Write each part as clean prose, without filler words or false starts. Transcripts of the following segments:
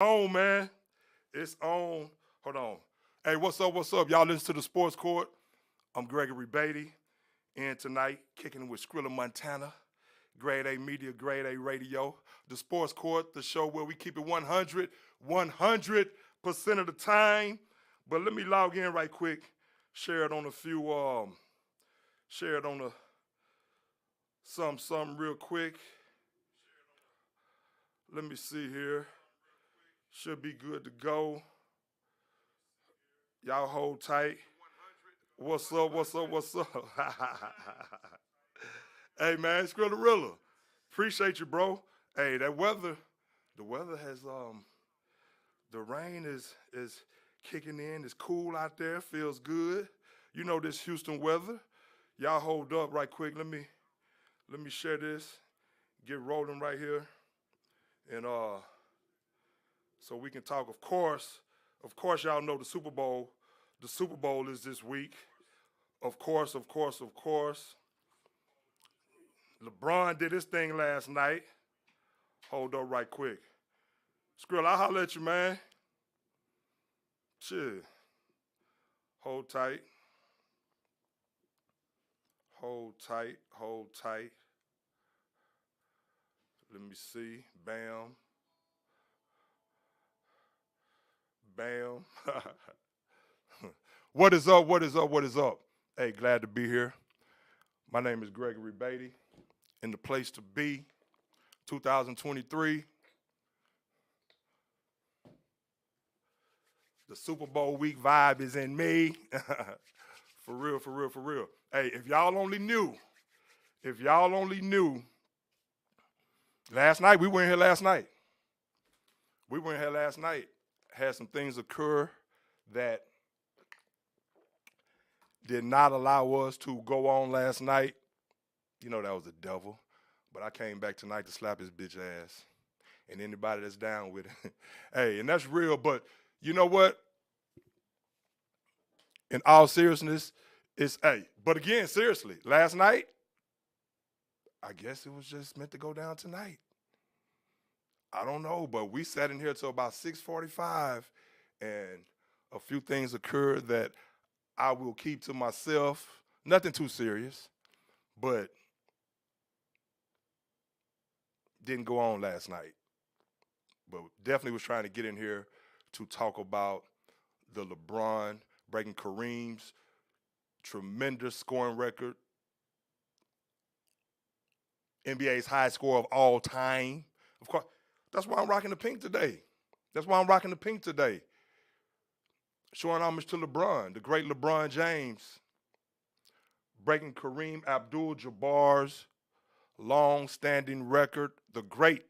On, man. It's on. Hold on. Hey, what's up? What's up? Y'all listen to the Sports Court. I'm Gregory Beatty. And tonight, kicking it with Skrilla Montana, Grade A Media, Grade A Radio. The Sports Court, the show where we keep it 100% of the time. But let me log in right quick, share it on a few, share it on a something real quick. Let me see here. Should be good to go. Y'all hold tight. What's up? What's up? What's up? Hey man, Skrilla. Appreciate you, bro. Hey, the weather has the rain is kicking in. It's cool out there. Feels good. You know this Houston weather. Y'all hold up right quick. Let me share this. Get rolling right here, and so we can talk. Of course, y'all know the Super Bowl. The Super Bowl is this week. Of course. LeBron did his thing last night. Hold up right quick. Skrill, I'll holler at you, man. Shit. Hold tight. Hold tight. Hold tight. Let me see. Bam. Bam. What is up? What is up? What is up? Hey, glad to be here. My name is Gregory Beatty. In the place to be, 2023. The Super Bowl week vibe is in me. For real, for real, for real. Hey, if y'all only knew, last night, we were in here last night. We were in here last night. Had some things occur that did not allow us to go on last night. You know that was the devil. But I came back tonight to slap his bitch ass. And anybody that's down with it. Hey, and that's real, but you know what? In all seriousness, it's hey. But again, seriously, last night, I guess it was just meant to go down tonight. I don't know, but we sat in here till about 6:45, and a few things occurred that I will keep to myself. Nothing too serious, but didn't go on last night. But definitely was trying to get in here to talk about the LeBron breaking Kareem's tremendous scoring record, NBA's highest score of all time. Of course, that's why I'm rocking the pink today. That's why I'm rocking the pink today. Showing homage to LeBron, the great LeBron James, breaking Kareem Abdul-Jabbar's long-standing record, the great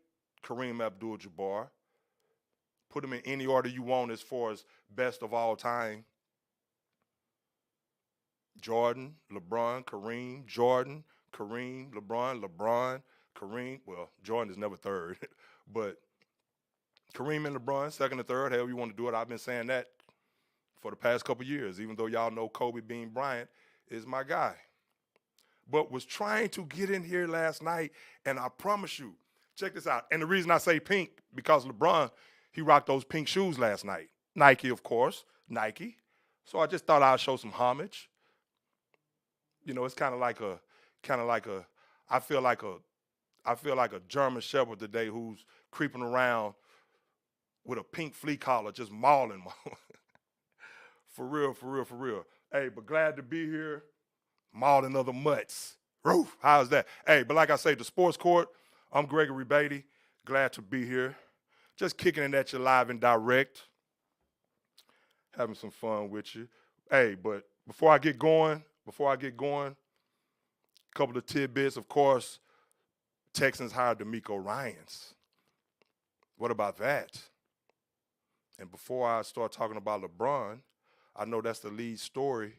Kareem Abdul-Jabbar. Put him in any order you want as far as best of all time. Jordan, LeBron, Kareem, Jordan, Kareem, LeBron, Kareem. Well, Jordan is never third, but Kareem and LeBron, second and third, however you want to do it. I've been saying that for the past couple years, even though y'all know Kobe Bean Bryant is my guy. But was trying to get in here last night, and I promise you, check this out. And the reason I say pink, because LeBron, he rocked those pink shoes last night. Nike, of course, Nike. So I just thought I'd show some homage. You know, it's kind of like a, I feel like a, I feel like a German Shepherd today who's creeping around with a pink flea collar, just mauling. For real, for real, for real. Hey, but glad to be here. Mauling other mutts. Roof. How's that? Hey, but like I say, the sports court. I'm Gregory Beatty. Glad to be here. Just kicking it at you live and direct. Having some fun with you. Hey, but before I get going, a couple of tidbits. Of course, Texans hired D'Amico Ryans. What about that? And before I start talking about LeBron, I know that's the lead story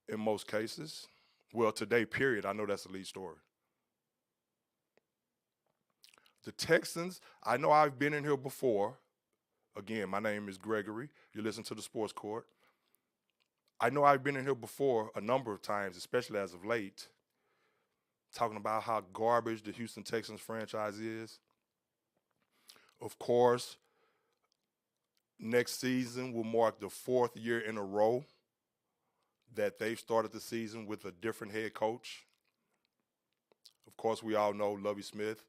in most cases. Well, today, period, I know that's the lead story. The Texans, I know I've been in here before. Again, my name is Gregory. You listen to the Sports Court. I know I've been in here before a number of times, especially as of late, talking about how garbage the Houston Texans franchise is. Of course, next season will mark the 4th year in a row that they've started the season with a different head coach. Of course, we all know Lovie Smith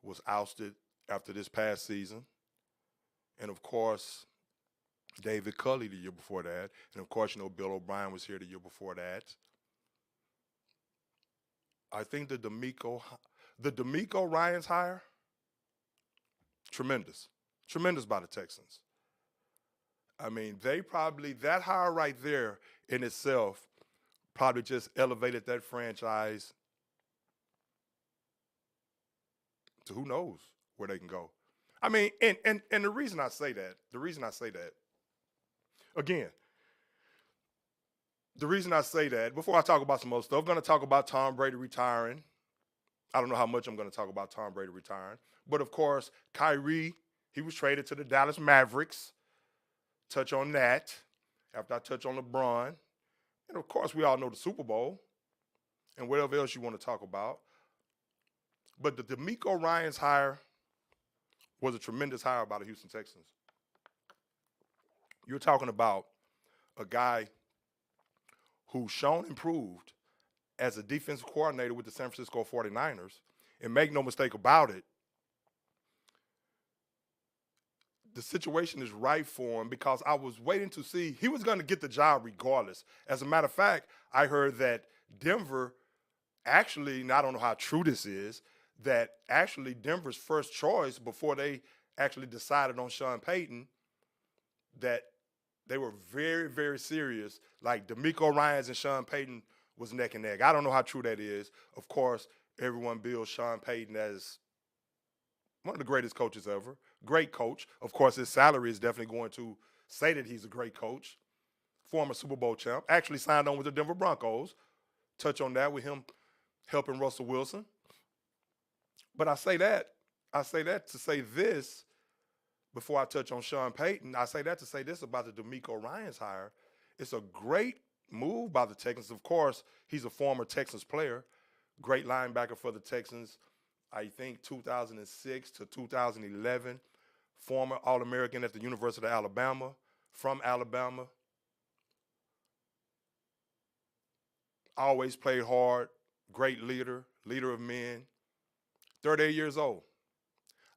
was ousted after this past season. And of course, David Culley the year before that. And of course, Bill O'Brien was here the year before that. I think the DeMeco Ryans hire, tremendous. Tremendous by the Texans. I mean, that hire right there in itself probably just elevated that franchise to who knows where they can go. I mean, and the reason I say that, again, the reason I say that, before I talk about some other stuff, I'm going to talk about Tom Brady retiring. I don't know how much I'm going to talk about Tom Brady retiring. But of course, Kyrie, he was traded to the Dallas Mavericks. Touch on that after I touch on LeBron. And of course, we all know the Super Bowl and whatever else you want to talk about. But the DeMeco Ryans hire was a tremendous hire by the Houston Texans. You're talking about a guy who's shown improved as a defensive coordinator with the San Francisco 49ers. And make no mistake about it, the situation is right for him because I was waiting to see he was going to get the job regardless. As a matter of fact, I heard that Denver actually, and I don't know how true this is, that actually Denver's first choice before they actually decided on Sean Payton, that they were very, very serious. Like DeMeco Ryans and Sean Payton was neck and neck. I don't know how true that is. Of course, everyone bills Sean Payton as one of the greatest coaches ever. Great coach. Of course, his salary is definitely going to say that he's a great coach. Former Super Bowl champ. Actually signed on with the Denver Broncos. Touch on that with him helping Russell Wilson. But I say that to say this before I touch on Sean Payton. I say that to say this about the DeMeco Ryans hire. It's a great move by the Texans. Of course, he's a former Texans player. Great linebacker for the Texans. I think 2006 to 2011. Former All-American at the University of Alabama. From Alabama. Always played hard. Great leader. Leader of men. 38 years old.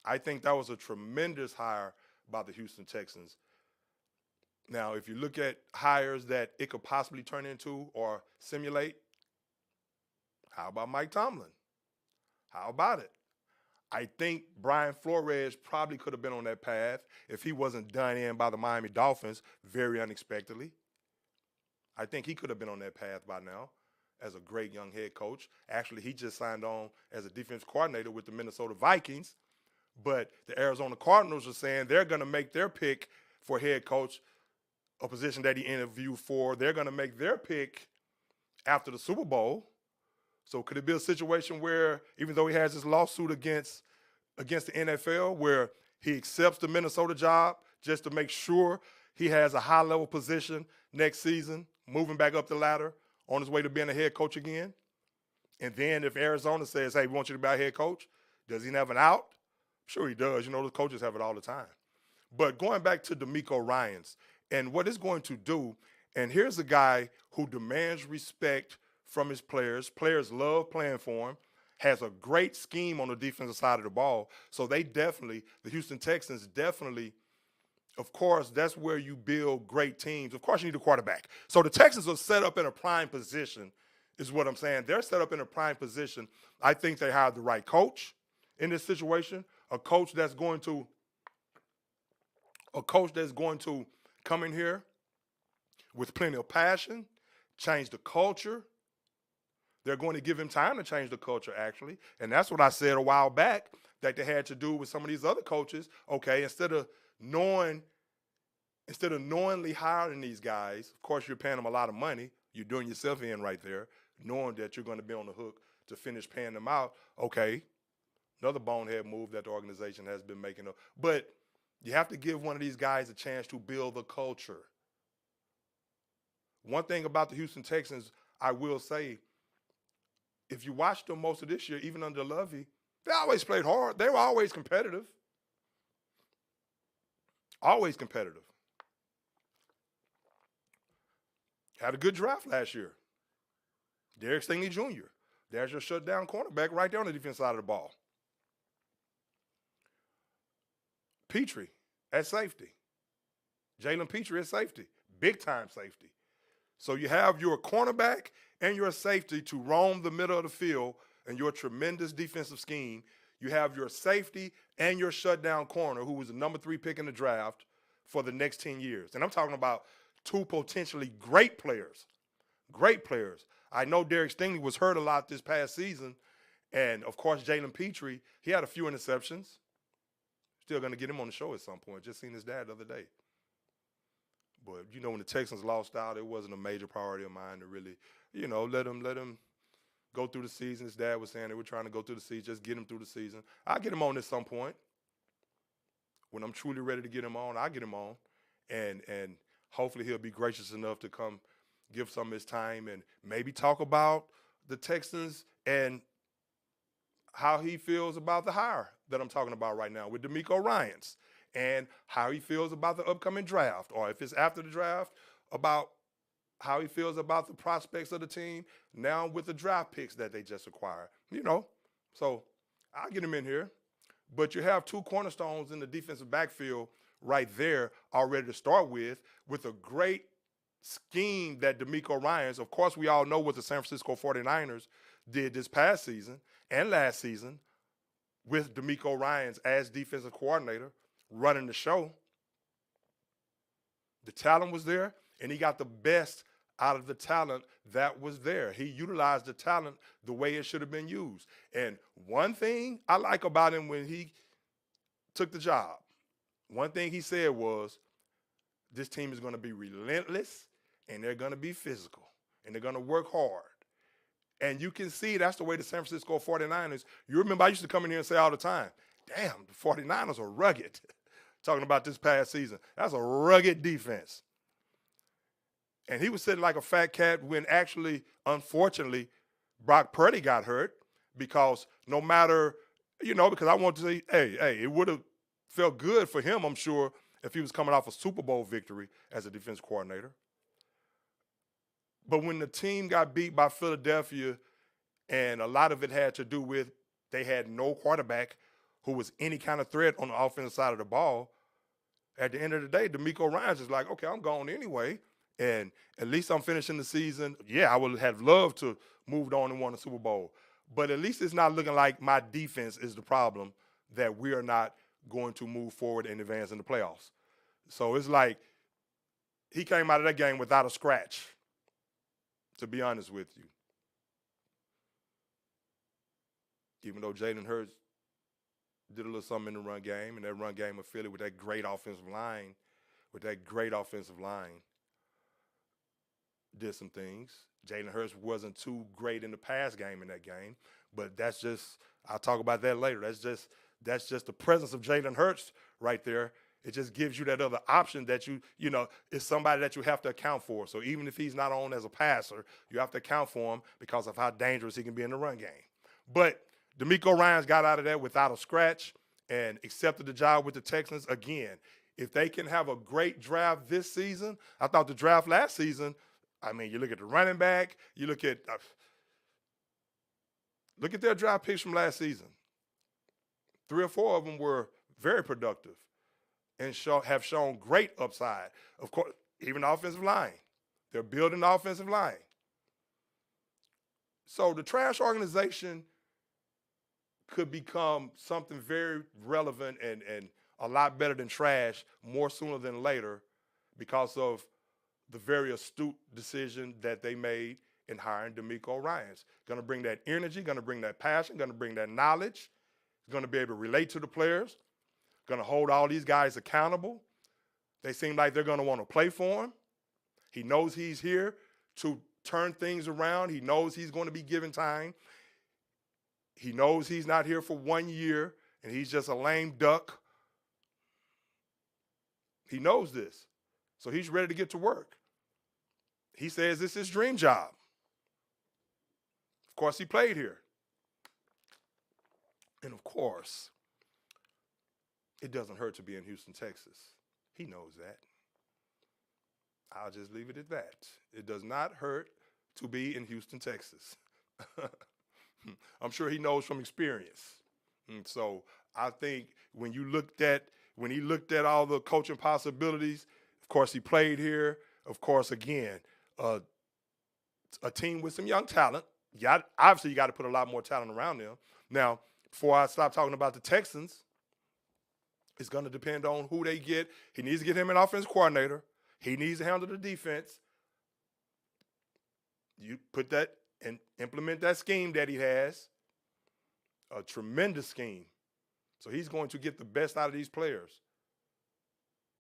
I think that was a tremendous hire by the Houston Texans. Now, if you look at hires that it could possibly turn into or simulate, how about Mike Tomlin? How about it? I think Brian Flores probably could have been on that path if he wasn't done in by the Miami Dolphins very unexpectedly. I think he could have been on that path by now as a great young head coach. Actually, he just signed on as a defense coordinator with the Minnesota Vikings. But the Arizona Cardinals are saying they're going to make their pick for head coach, a position that he interviewed for. They're going to make their pick after the Super Bowl. So could it be a situation where, even though he has this lawsuit against the NFL, where he accepts the Minnesota job just to make sure he has a high-level position next season, moving back up the ladder on his way to being a head coach again? And then if Arizona says, hey, we want you to be our head coach, does he have an out? Sure he does. The coaches have it all the time. But going back to DeMeco Ryans and what it's going to do, and here's a guy who demands respect from his players. Players love playing for him, has a great scheme on the defensive side of the ball. So the Houston Texans definitely, of course, that's where you build great teams. Of course, you need a quarterback. So the Texans are set up in a prime position, is what I'm saying. They're set up in a prime position. I think they hired the right coach in this situation, a coach that's going to come in here with plenty of passion, change the culture. They're going to give him time to change the culture, actually. And that's what I said a while back that they had to do with some of these other coaches. Okay, instead of knowingly hiring these guys, of course you're paying them a lot of money. You're doing yourself in right there, knowing that you're going to be on the hook to finish paying them out. Okay, another bonehead move that the organization has been making. But you have to give one of these guys a chance to build the culture. One thing about the Houston Texans, I will say, if you watch them most of this year, even under Lovie, they always played hard. They were always competitive. Always competitive. Had a good draft last year. Derek Stingley Jr. There's your shutdown cornerback right there on the defense side of the ball. Petrie at safety. Jalen Petrie at safety. Big time safety. So you have your cornerback and your safety to roam the middle of the field in your tremendous defensive scheme. You have your safety and your shutdown corner, who was the number 3 pick in the draft for the next 10 years. And I'm talking about 2 potentially great players. Great players. I know Derek Stingley was hurt a lot this past season. And, of course, Jalen Petrie, he had a few interceptions. Still going to get him on the show at some point. Just seen his dad the other day. But, when the Texans lost out, it wasn't a major priority of mine to really, let him go through the season. His dad was saying they were trying to go through the season, just get him through the season. I'll get him on at some point. When I'm truly ready to get him on, I'll get him on. And hopefully he'll be gracious enough to come give some of his time and maybe talk about the Texans and how he feels about the hire that I'm talking about right now with DeMeco Ryans, and how he feels about the upcoming draft, or if it's after the draft, about how he feels about the prospects of the team now with the draft picks that they just acquired. So I'll get him in here. But you have 2 cornerstones in the defensive backfield right there already to start with a great scheme that DeMeco Ryans, of course, we all know what the San Francisco 49ers did this past season and last season with DeMeco Ryans as defensive coordinator running the show. The talent was there, and he got the best out of the talent that was there. He utilized the talent the way it should have been used. And one thing I like about him when he took the job, one thing he said was, this team is going to be relentless, and they're going to be physical, and they're going to work hard. And you can see that's the way the San Francisco 49ers, you remember I used to come in here and say all the time, damn, the 49ers are rugged. Talking about this past season. That's a rugged defense. And he was sitting like a fat cat when actually, unfortunately, Brock Purdy got hurt, because no matter, because I want to say, hey, it would have felt good for him, I'm sure, if he was coming off a Super Bowl victory as a defense coordinator. But when the team got beat by Philadelphia, and a lot of it had to do with they had no quarterback who was any kind of threat on the offensive side of the ball, at the end of the day, DeMeco Ryans is like, okay, I'm gone anyway, and at least I'm finishing the season. Yeah, I would have loved to moved on and won a Super Bowl, but at least it's not looking like my defense is the problem, that we are not going to move forward and advance in the playoffs. So it's like he came out of that game without a scratch, to be honest with you. Even though Jalen Hurts did a little something in the run game, and that run game of Philly with that great offensive line, did some things. Jalen Hurts wasn't too great in the pass game in that game, but that's just, I'll talk about that later. That's just the presence of Jalen Hurts right there. It just gives you that other option that is somebody that you have to account for. So even if he's not on as a passer, you have to account for him because of how dangerous he can be in the run game. But DeMeco Ryans got out of that without a scratch and accepted the job with the Texans. Again, if they can have a great draft this season, I thought the draft last season, you look at the running back, you look at their draft picks from last season. 3 or 4 of them were very productive and have shown great upside. Of course, even the offensive line. They're building the offensive line. So the trash organization could become something very relevant and a lot better than trash more sooner than later, because of the very astute decision that they made in hiring DeMeco Ryans. Going to bring that energy, going to bring that passion, going to bring that knowledge. He's going to be able to relate to the players, going to hold all these guys accountable. They seem like they're going to want to play for him. He knows he's here to turn things around. He knows he's going to be given time. He knows he's not here for 1 year and he's just a lame duck. He knows this. So he's ready to get to work. He says this is his dream job. Of course, he played here. And of course, it doesn't hurt to be in Houston, Texas. He knows that. I'll just leave it at that. It does not hurt to be in Houston, Texas. I'm sure he knows from experience. And so I think when he looked at all the coaching possibilities, of course he played here. Of course, again, a team with some young talent. Obviously you got to put a lot more talent around them. Now, before I stop talking about the Texans, it's going to depend on who they get. He needs to get him an offensive coordinator. He needs to handle the defense. You put that and implement that scheme that he has, a tremendous scheme. So he's going to get the best out of these players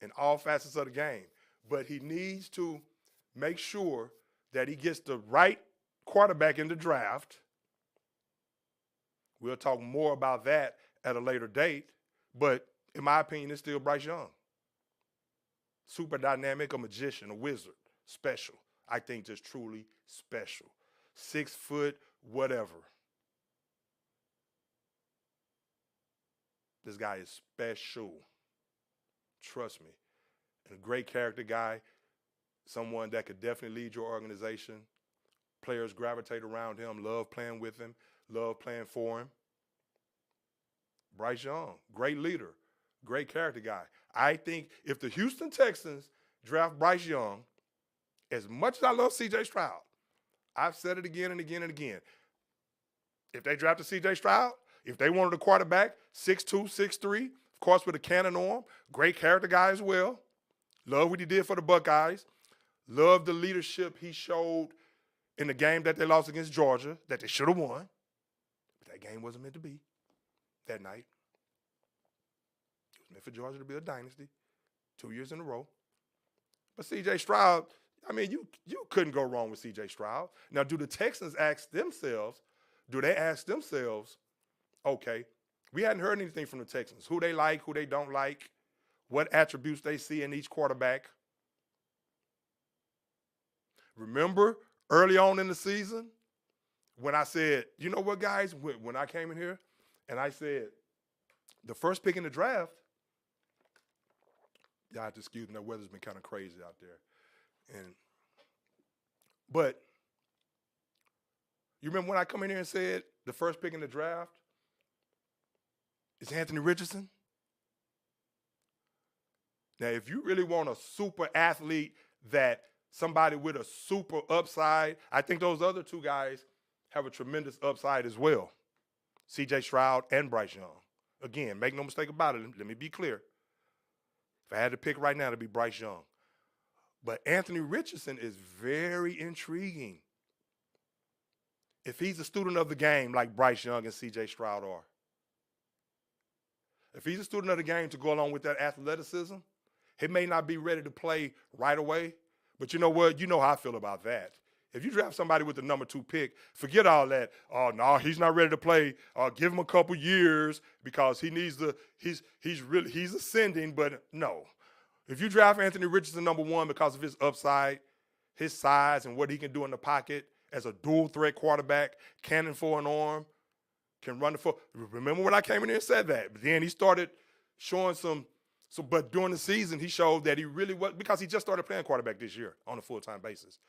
in all facets of the game. But he needs to make sure that he gets the right quarterback in the draft. We'll talk more about that at a later date. But in my opinion, it's still Bryce Young. Super dynamic, a magician, a wizard, special. I think just truly special. 6 foot, whatever. This guy is special. Trust me. And a great character guy, someone that could definitely lead your organization. Players gravitate around him, love playing with him, love playing for him. Bryce Young, great leader, great character guy. I think if the Houston Texans draft Bryce Young, as much as I love C.J. Stroud, I've said it again and again and again. If they drafted C.J. Stroud, if they wanted a quarterback, 6'2", 6'3", of course with a cannon arm, great character guy as well. Love what he did for the Buckeyes. Love the leadership he showed in the game that they lost against Georgia, that they should have won. But that game wasn't meant to be that night. It was meant for Georgia to be a dynasty 2 years in a row. But C.J. Stroud, I mean, you couldn't go wrong with C.J. Stroud. Now, do the Texans ask themselves, okay, we hadn't heard anything from the Texans, who they like, who they don't like, what attributes they see in each quarterback. Remember early on in the season when I said, you know what, guys, when I came in here and I said the first pick in the draft, y'all have to excuse me, that weather's been kind of crazy out there. But you remember when I come in here and said the first pick in the draft is Anthony Richardson? Now, if you really want a super athlete, that somebody with a super upside, I think those other two guys have a tremendous upside as well. C.J. Stroud and Bryce Young. Again, make no mistake about it. Let me be clear. If I had to pick right now, it'd be Bryce Young. But Anthony Richardson is very intriguing. If he's a student of the game like Bryce Young and C.J. Stroud are. If he's a student of the game to go along with that athleticism, he may not be ready to play right away. But you know what? You know how I feel about that. If you draft somebody with the number 2 pick, forget all that. Oh, no, he's not ready to play. Give him a couple years because he needs he's ascending, but no. If you draft Anthony Richardson number 1 because of his upside, his size, and what he can do in the pocket as a dual threat quarterback, cannon for an arm, can run the foot. Remember when I came in here and said that? But then he started showing but during the season, he showed that he really was, because he just started playing quarterback this year on a full-time basis.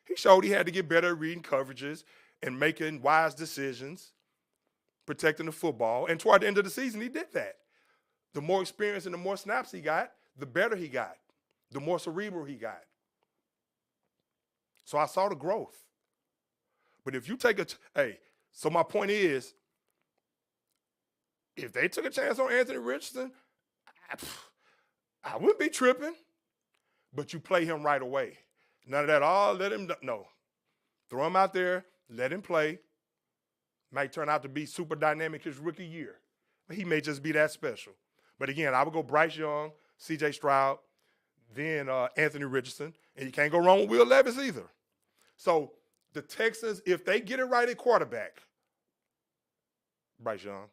He showed he had to get better at reading coverages and making wise decisions, protecting the football. And toward the end of the season, he did that. The more experience and the more snaps he got, the better he got, the more cerebral he got. So I saw the growth. But if you take so my point is, if they took a chance on Anthony Richardson, I wouldn't be tripping. But you play him right away. None of that, let him, no. Throw him out there, let him play. Might turn out to be super dynamic his rookie year. He may just be that special. But again, I would go Bryce Young, C.J. Stroud, then Anthony Richardson. And you can't go wrong with Will Levis either. So the Texans, if they get it right at quarterback, Bryce Young,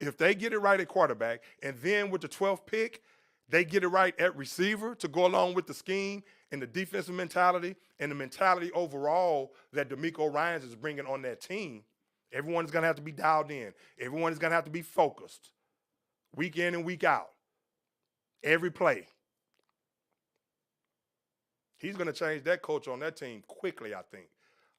if they get it right at quarterback, and then with the 12th pick, they get it right at receiver to go along with the scheme and the defensive mentality and the mentality overall that DeMeco Ryans is bringing on that team, everyone is going to have to be dialed in. Everyone is going to have to be focused week in and week out. Every play. He's going to change that culture on that team quickly, I think.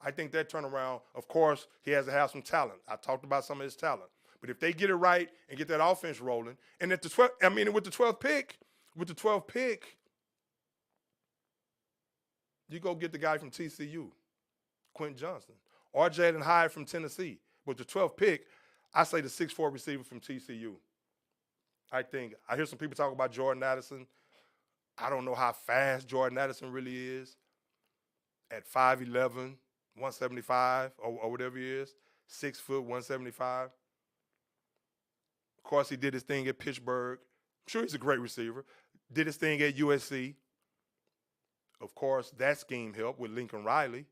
I think that turnaround, of course, he has to have some talent. I talked about some of his talent. But if they get it right and get that offense rolling, and at the 12th, with the 12th pick, you go get the guy from TCU, Quentin Johnston, or Jaden Hyde from Tennessee. With the 12th pick, I say the 6'4" receiver from TCU. I hear some people talk about Jordan Addison. I don't know how fast Jordan Addison really is at 5'11", 175, or whatever he is, 6 foot, 175. Of course, he did his thing at Pittsburgh. I'm sure he's a great receiver. Did his thing at USC. Of course, that scheme helped with Lincoln Riley.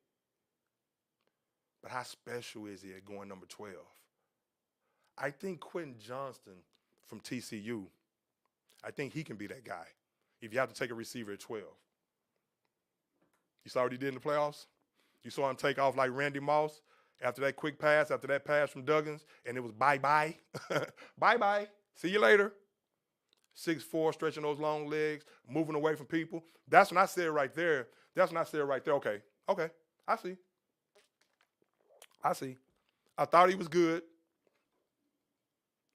But how special is he at going number 12? I think Quentin Johnston from TCU, I think he can be that guy if you have to take a receiver at 12. You saw what he did in the playoffs? You saw him take off like Randy Moss after that quick pass, after that pass from Duggins, and it was bye-bye. Bye-bye. See you later. 6'4", stretching those long legs, moving away from people. That's when I said right there, okay, I see. I thought he was good.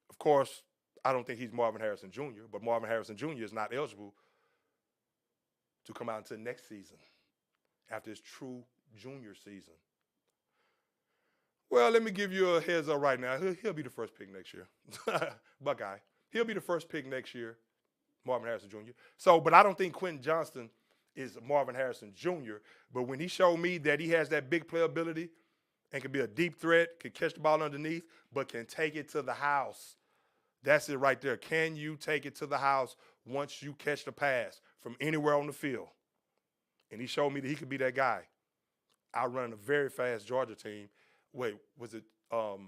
Of course, I don't think he's Marvin Harrison Jr., but Marvin Harrison Jr. is not eligible to come out until next season after his true junior season. Well, let me give you a heads up right now. He'll be the first pick next year. Buckeye. He'll be the first pick next year, Marvin Harrison Jr. But I don't think Quentin Johnston is Marvin Harrison Jr., but when he showed me that he has that big playability and can be a deep threat, can catch the ball underneath, but can take it to the house, that's it right there. Can you take it to the house once you catch the pass from anywhere on the field? And he showed me that he could be that guy. I run a very fast Georgia team. Wait, was it or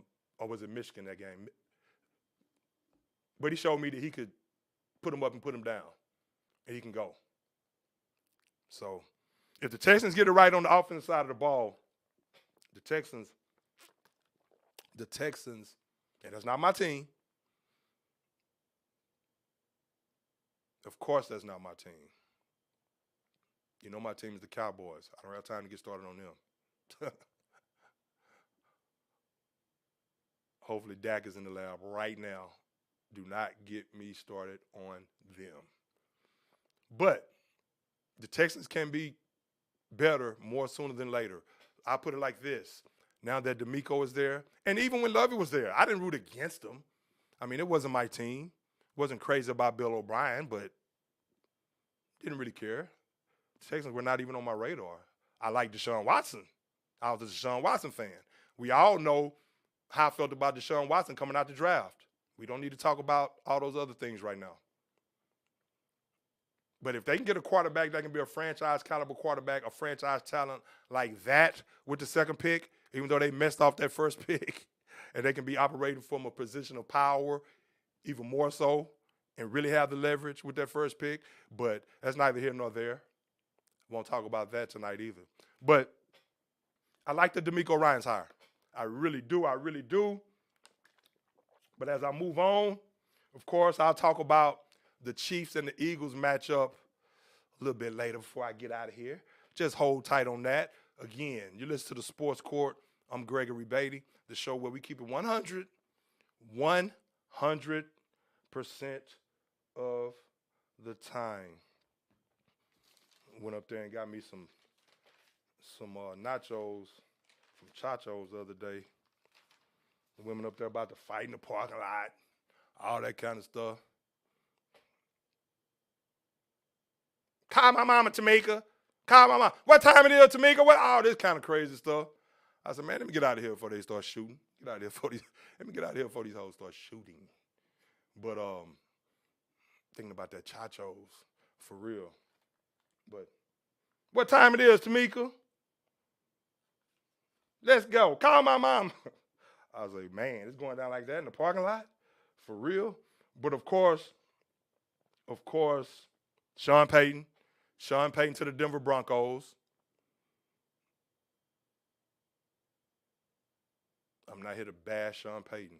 was it Michigan that game? But he showed me that he could put him up and put him down, and he can go. So if the Texans get it right on the offensive side of the ball, the Texans, and that's not my team. Of course, that's not my team. You know my team is the Cowboys. I don't have time to get started on them. Hopefully Dak is in the lab right now. Do not get me started on them. But the Texans can be better more sooner than later. I put it like this. Now that DeMeco is there, and even when Lovie was there, I didn't root against him. I mean, it wasn't my team. Wasn't crazy about Bill O'Brien, but didn't really care. The Texans were not even on my radar. I like Deshaun Watson. I was a Deshaun Watson fan. We all know how I felt about Deshaun Watson coming out the draft. We don't need to talk about all those other things right now. But if they can get a quarterback that can be a franchise caliber quarterback, a franchise talent like that with the second pick, even though they messed off that first pick, and they can be operating from a position of power even more so and really have the leverage with that first pick. But that's neither here nor there. Won't talk about that tonight either. But I like the DeMeco Ryans hire. I really do. But as I move on, of course, I'll talk about the Chiefs and the Eagles matchup a little bit later before I get out of here. Just hold tight on that. Again, you listen to the Sports Court. I'm Gregory Beatty, the show where we keep it 100% of the time. Went up there and got me some nachos from Chacho's the other day. The women up there about to fight in the parking lot, all that kind of stuff. Call my mama, Tamika. Call my mama. What time it is, Tamika? What? All this kind of crazy stuff. I said, man, let me get out of here before they start shooting. Let me get out of here before these hoes start shooting. But thinking about that Chacho's for real. But what time it is, Tamika? Let's go. Call my mama. I was like, man, it's going down like that in the parking lot? For real? But of course, Sean Payton to the Denver Broncos. I'm not here to bash Sean Payton.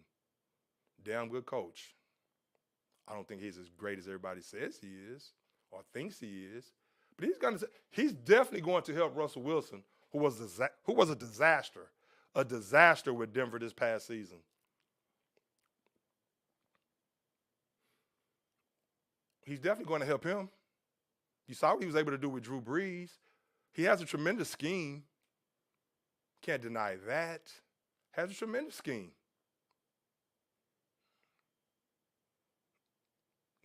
Damn good coach. I don't think he's as great as everybody says he is or thinks he is, But he's definitely going to help Russell Wilson, who was a disaster with Denver this past season. He's definitely going to help him. You saw what he was able to do with Drew Brees. He has a tremendous scheme. Can't deny that. Has a tremendous scheme.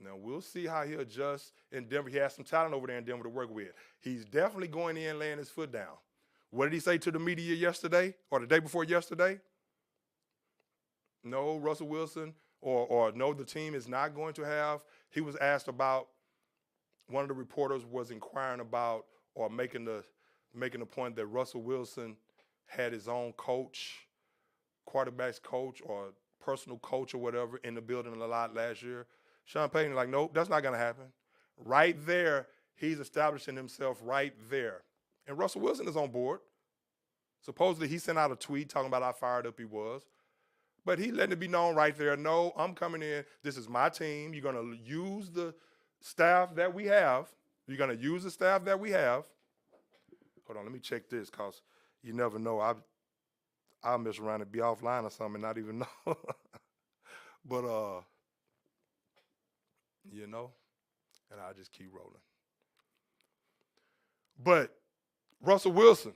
Now, we'll see how he adjusts in Denver. He has some talent over there in Denver to work with. He's definitely going in, laying his foot down. What did he say to the media yesterday or the day before yesterday? No, Russell Wilson or no, the team is not going to have. He was asked about, one of the reporters was inquiring about or making the point that Russell Wilson had his own coach, quarterback's coach or personal coach or whatever in the building a lot last year. Sean Payton like, nope, that's not going to happen. Right there, he's establishing himself right there. And Russell Wilson is on board. Supposedly he sent out a tweet talking about how fired up he was. But he letting it be known right there, no, I'm coming in. This is my team. You're going to use the staff that we have. You're going to use the staff that we have. Hold on, let me check this because you never know. I'll mess around and be offline or something and not even know. But, you know, and I'll just keep rolling. But Russell Wilson,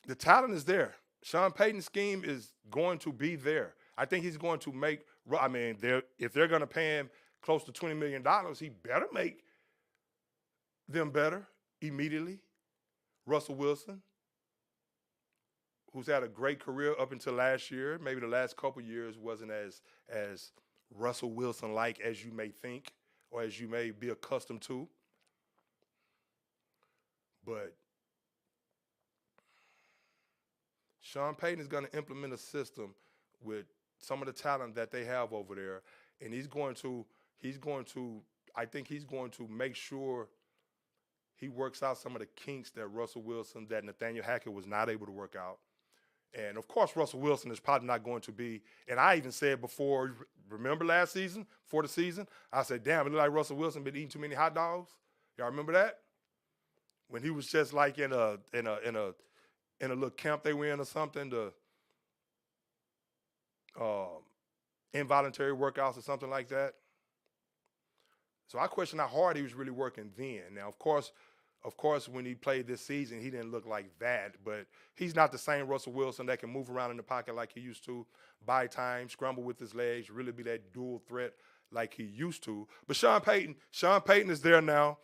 the talent is there. Sean Payton's scheme is going to be there. I think he's going to make, I mean, if they're going to pay him close to $20 million, he better make them better immediately. Russell Wilson, who's had a great career up until last year, maybe the last couple years wasn't as Russell Wilson-like as you may think or as you may be accustomed to. But Sean Payton is going to implement a system with some of the talent that they have over there, and I think he's going to make sure he works out some of the kinks that that Nathaniel Hackett was not able to work out. And, of course, Russell Wilson is probably not going to be, and I even said before, remember last season, before the season, I said, damn, it looked like Russell Wilson been eating too many hot dogs. Y'all remember that? When he was just like in a little camp they were in or something, the involuntary workouts or something like that. So I question how hard he was really working then. Now, of course, when he played this season, he didn't look like that, but he's not the same Russell Wilson that can move around in the pocket like he used to, buy time, scramble with his legs, really be that dual threat like he used to. But Sean Payton is there now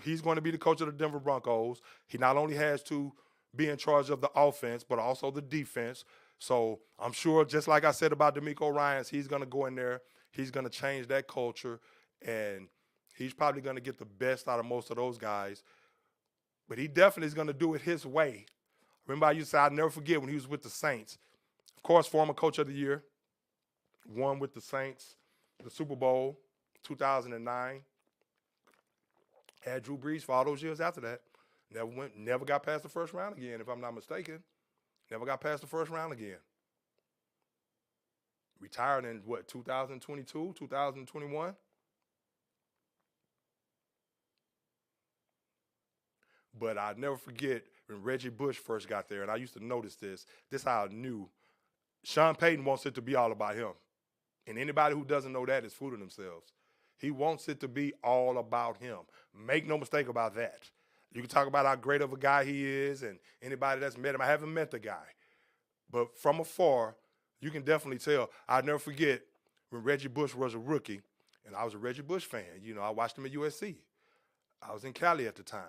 he's going to be the coach of the Denver Broncos. He not only has to be in charge of the offense, but also the defense. So I'm sure, just like I said about DeMeco Ryans, he's going to go in there. He's going to change that culture, and he's probably going to get the best out of most of those guys. But he definitely is going to do it his way. Remember, I used to say, I'll never forget when he was with the Saints. Of course, former coach of the year, won with the Saints, the Super Bowl, 2009. Had Drew Brees for all those years after that. Never got past the first round again, if I'm not mistaken. Never got past the first round again. Retired in, 2022, 2021? But I'll never forget when Reggie Bush first got there, and I used to notice this. This is how I knew. Sean Payton wants it to be all about him. And anybody who doesn't know that is fooling themselves. He wants it to be all about him. Make no mistake about that. You can talk about how great of a guy he is, and anybody that's met him, I haven't met the guy. But from afar, you can definitely tell. I'll never forget when Reggie Bush was a rookie, and I was a Reggie Bush fan. You know, I watched him at USC. I was in Cali at the time.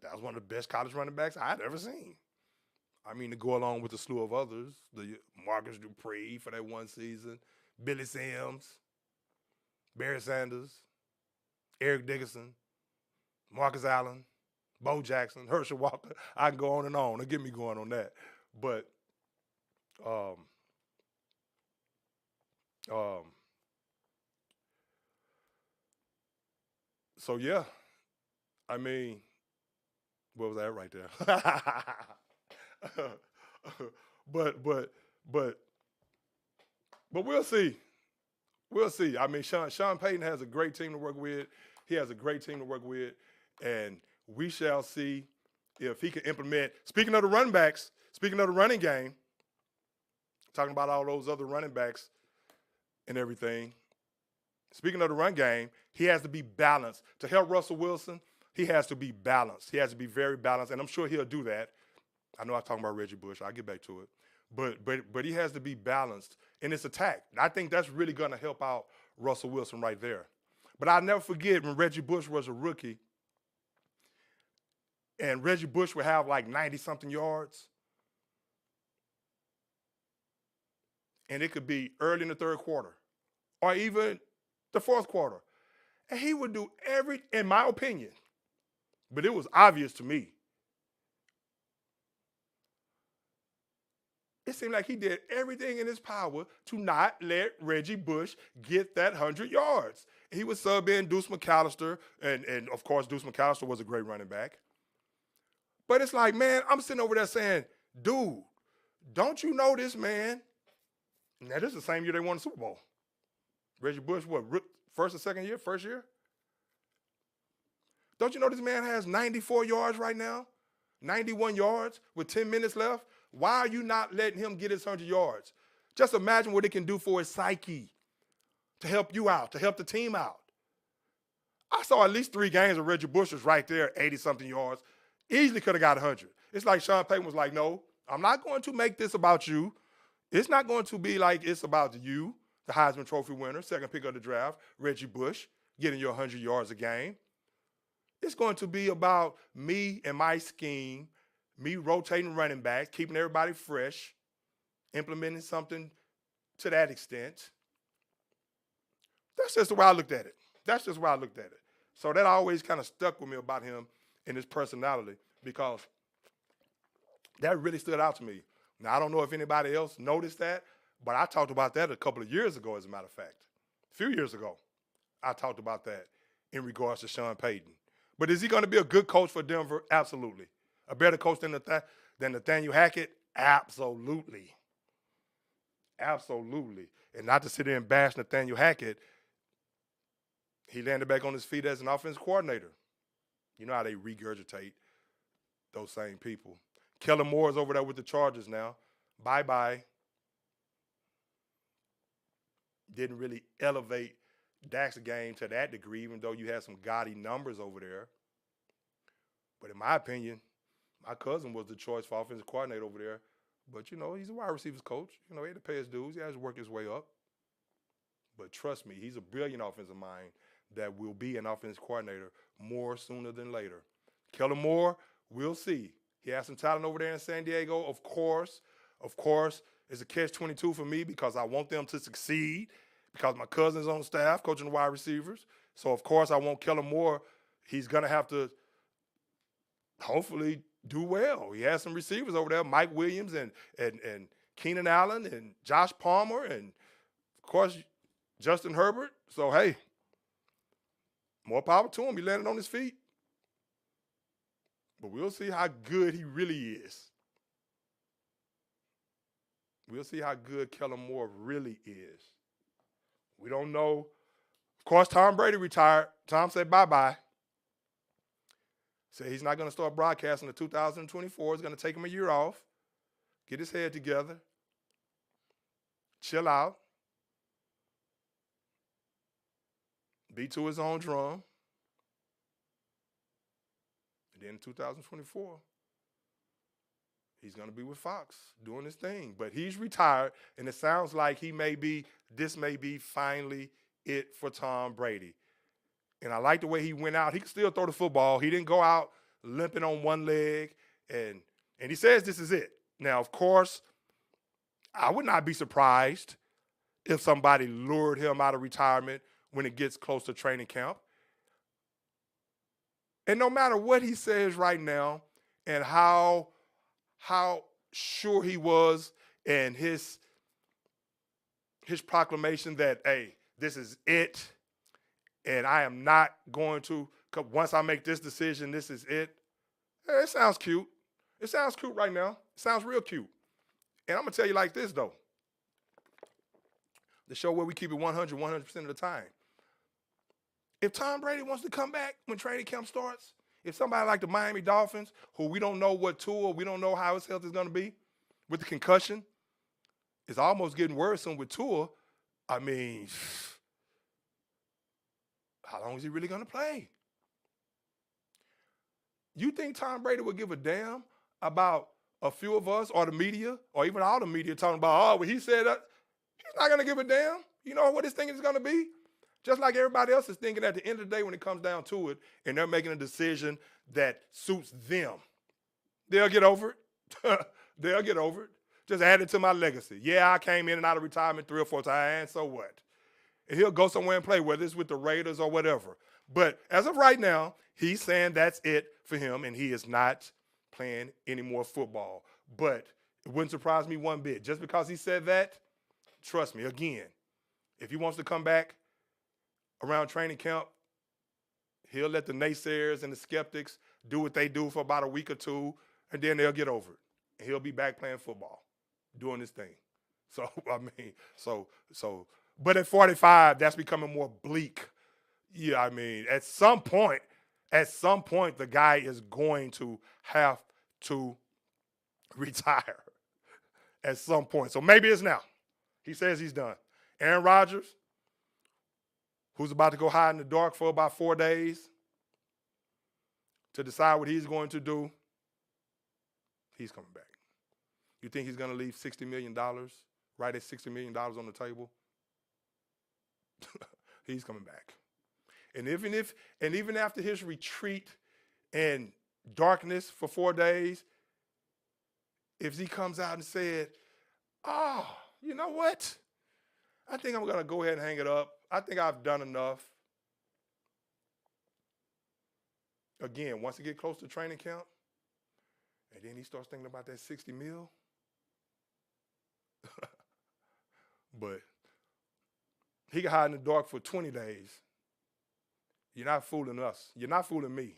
That was one of the best college running backs I'd ever seen. I mean, to go along with a slew of others, the Marcus Dupree for that one season, Billy Sims, Barry Sanders, Eric Dickerson, Marcus Allen, Bo Jackson, Herschel Walker. I can go on and on. Don't get me going on that. But so yeah, I mean, what was that right there? but we'll see. We'll see. I mean, Sean Payton has a great team to work with. He has a great team to work with, and we shall see if he can implement. Speaking of the running backs, speaking of the running game, talking about all those other running backs and everything. Speaking of the run game, he has to be balanced. To help Russell Wilson, he has to be balanced. He has to be very balanced, and I'm sure he'll do that. I know I'm talking about Reggie Bush. I'll get back to it. But he has to be balanced in his attack. I think that's really going to help out Russell Wilson right there. But I'll never forget when Reggie Bush was a rookie, and Reggie Bush would have like 90-something yards. And it could be early in the third quarter or even the fourth quarter. And he would do in my opinion, but it was obvious to me. It seemed like he did everything in his power to not let Reggie Bush get that 100 yards. He would sub in Deuce McAllister, and of course, Deuce McAllister was a great running back. But it's like, man, I'm sitting over there saying, dude, don't you know this man? Now, this is the same year they won the Super Bowl. Reggie Bush, what, first or second year? First year? Don't you know this man has 94 yards right now? 91 yards with 10 minutes left? Why are you not letting him get his 100 yards? Just imagine what it can do for his psyche to help you out, to help the team out. I saw at least 3 games of Reggie Bush was right there, 80-something yards. Easily could have got 100. It's like Sean Payton was like, no, I'm not going to make this about you. It's not going to be like it's about you, the Heisman Trophy winner, second pick of the draft, Reggie Bush, getting your 100 yards a game. It's going to be about me and my scheme, me rotating running backs, keeping everybody fresh, implementing something to that extent. That's just the way I looked at it. That's just the way I looked at it. So that always kind of stuck with me about him and his personality because that really stood out to me. Now, I don't know if anybody else noticed that, but I talked about that a couple of years ago, as a matter of fact. A few years ago, I talked about that in regards to Sean Payton. But is he going to be a good coach for Denver? Absolutely. A better coach than Nathaniel Hackett? Absolutely. Absolutely. And not to sit there and bash Nathaniel Hackett, he landed back on his feet as an offensive coordinator. You know how they regurgitate those same people. Kellen Moore is over there with the Chargers now. Bye-bye. Didn't really elevate Dak's game to that degree, even though you had some gaudy numbers over there. But in my opinion, my cousin was the choice for offensive coordinator over there. But, you know, he's a wide receivers coach. You know, he had to pay his dues. He has to work his way up. But trust me, he's a brilliant offensive mind that will be an offensive coordinator more sooner than later. Kellen Moore, we'll see. He has some talent over there in San Diego, of course. Of course, it's a catch-22 for me because I want them to succeed because my cousin's on staff coaching the wide receivers. So, of course, I want Kellen Moore. He's going to have to hopefully do well. He has some receivers over there, Mike Williams and Keenan Allen and Josh Palmer and, of course, Justin Herbert. So, hey, more power to him. He landed on his feet. But we'll see how good he really is. We'll see how good Kellen Moore really is. We don't know. Of course, Tom Brady retired. Tom said bye-bye. Said he's not going to start broadcasting in 2024. It's going to take him a year off. Get his head together. Chill out. Beat to his own drum. And then in 2024, he's going to be with Fox doing his thing. But he's retired, and it sounds like this may be finally it for Tom Brady. And I like the way he went out. He could still throw the football. He didn't go out limping on one leg. And he says this is it. Now, of course, I would not be surprised if somebody lured him out of retirement when it gets close to training camp. And no matter what he says right now and how sure he was and his proclamation that, hey, this is it, and I am not going to, once I make this decision, this is it. It sounds cute. It sounds cute right now. It sounds real cute. And I'm going to tell you like this, though. The show where we keep it 100% of the time. If Tom Brady wants to come back when training camp starts, if somebody like the Miami Dolphins, who we don't know what Tua, we don't know how his health is going to be with the concussion, it's almost getting worse with Tua. I mean, how long is he really going to play? You think Tom Brady would give a damn about a few of us or the media or even all the media talking about, oh, well, he said that? He's not going to give a damn. You know what his thinking is going to be? Just like everybody else is thinking at the end of the day when it comes down to it, and they're making a decision that suits them. They'll get over it. They'll get over it. Just add it to my legacy. Yeah, I came in and out of retirement 3 or 4 times, and so what? And he'll go somewhere and play, whether it's with the Raiders or whatever. But as of right now, he's saying that's it for him, and he is not playing any more football. But it wouldn't surprise me one bit. Just because he said that, trust me, again, if he wants to come back around training camp, he'll let the naysayers and the skeptics do what they do for about a week or two, and then they'll get over it. And he'll be back playing football, doing his thing. So, I mean, but at 45, that's becoming more bleak. Yeah, I mean, at some point, the guy is going to have to retire at some point. So maybe it's now. He says he's done. Aaron Rodgers, who's about to go hide in the dark for about 4 days to decide what he's going to do, he's coming back. You think he's going to leave $60 million, right at $60 million on the table? He's coming back. And even after his retreat and darkness for 4 days, if he comes out and said, oh, you know what? I think I'm going to go ahead and hang it up. I think I've done enough. Again, once he get close to training camp, and then he starts thinking about that 60 mil. But he can hide in the dark for 20 days. You're not fooling us. You're not fooling me.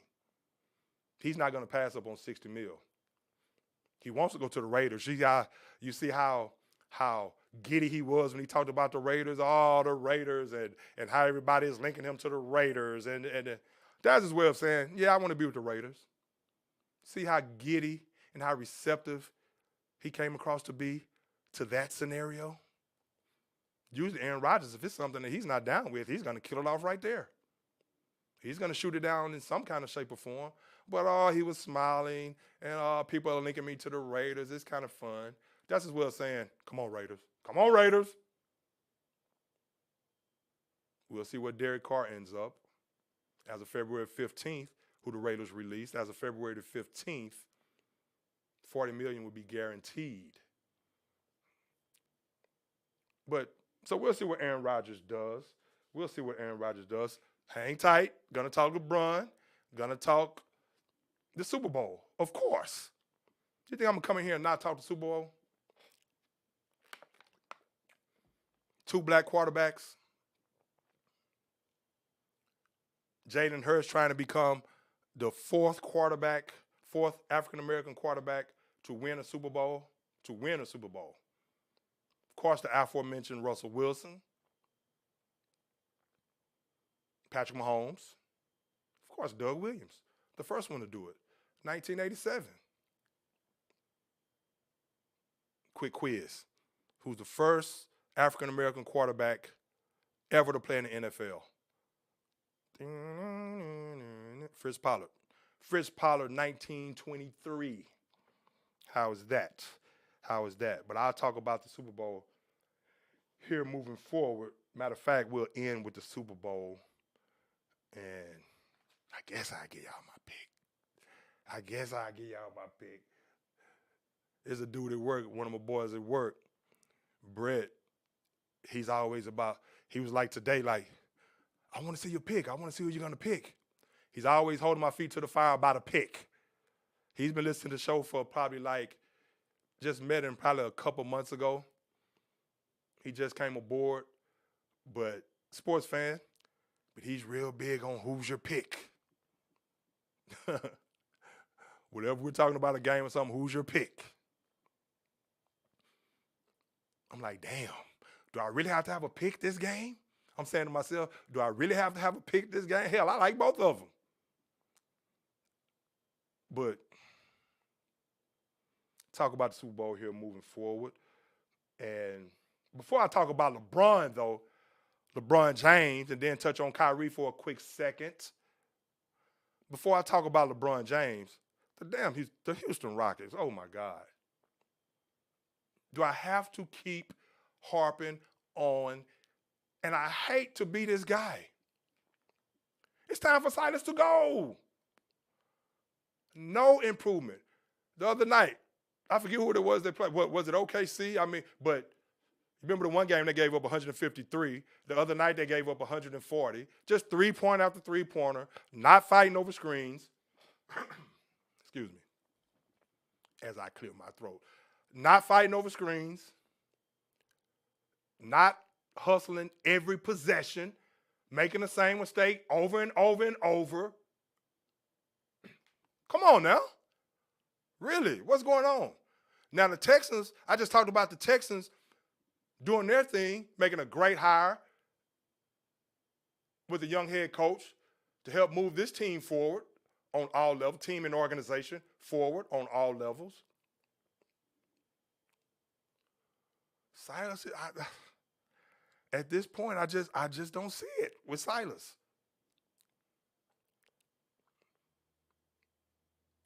He's not going to pass up on 60 mil. He wants to go to the Raiders. You see how giddy he was when he talked about the Raiders, the Raiders, and how everybody is linking him to the Raiders. And that's his way of saying, yeah, I want to be with the Raiders. See how giddy and how receptive he came across to be to that scenario? Usually Aaron Rodgers, if it's something that he's not down with, he's going to kill it off right there. He's going to shoot it down in some kind of shape or form. But he was smiling, and people are linking me to the Raiders. It's kind of fun. That's his way of saying, come on, Raiders. Come on, Raiders. We'll see where Derek Carr ends up as of February 15th, who the Raiders released. As of February the 15th, $40 million would be guaranteed. But so we'll see what Aaron Rodgers does. We'll see what Aaron Rodgers does. Hang tight. Gonna talk LeBron. Gonna talk the Super Bowl, of course. Do you think I'm gonna come in here and not talk the Super Bowl? 2 black quarterbacks. Jalen Hurts trying to become the 4th African-American quarterback to win a Super Bowl. Of course, the aforementioned Russell Wilson, Patrick Mahomes, of course, Doug Williams, the first one to do it, 1987. Quick quiz. Who's the first African-American quarterback ever to play in the NFL? Fritz Pollard. Fritz Pollard, 1923. How is that? But I'll talk about the Super Bowl here moving forward. Matter of fact, we'll end with the Super Bowl. And I guess I'll give y'all my pick. There's a dude at work, one of my boys at work, Brett. He's always he was like today, like, I want to see your pick. I want to see who you're going to pick. He's always holding my feet to the fire about a pick. He's been listening to the show for probably just met him probably a couple months ago. He just came aboard, but sports fan, but he's real big on who's your pick. Whatever we're talking about a game or something, who's your pick? I'm like, damn, do I really have to have a pick this game? I'm saying to myself, do I really have to have a pick this game? Hell, I like both of them. But talk about the Super Bowl here moving forward. And before I talk about LeBron, though, LeBron James, and then touch on Kyrie for a quick second. Before I talk about LeBron James, the Houston Rockets, oh my God. Do I have to keep harping on, and I hate to be this guy. It's time for Silas to go. No improvement. The other night, I forget who it was they played. What was it, OKC? I mean, but remember the one game they gave up 153. The other night they gave up 140. Just 3-point after 3-pointer, not fighting over screens. Excuse me. As I clear my throat. Not fighting over screens. Not hustling every possession. Making the same mistake over and over and over. Come on now. Really? What's going on? Now the Texans, I just talked about the Texans doing their thing, making a great hire with a young head coach to help move this team forward on all levels, team and organization forward on all levels. Silas, at this point, I just don't see it with Silas.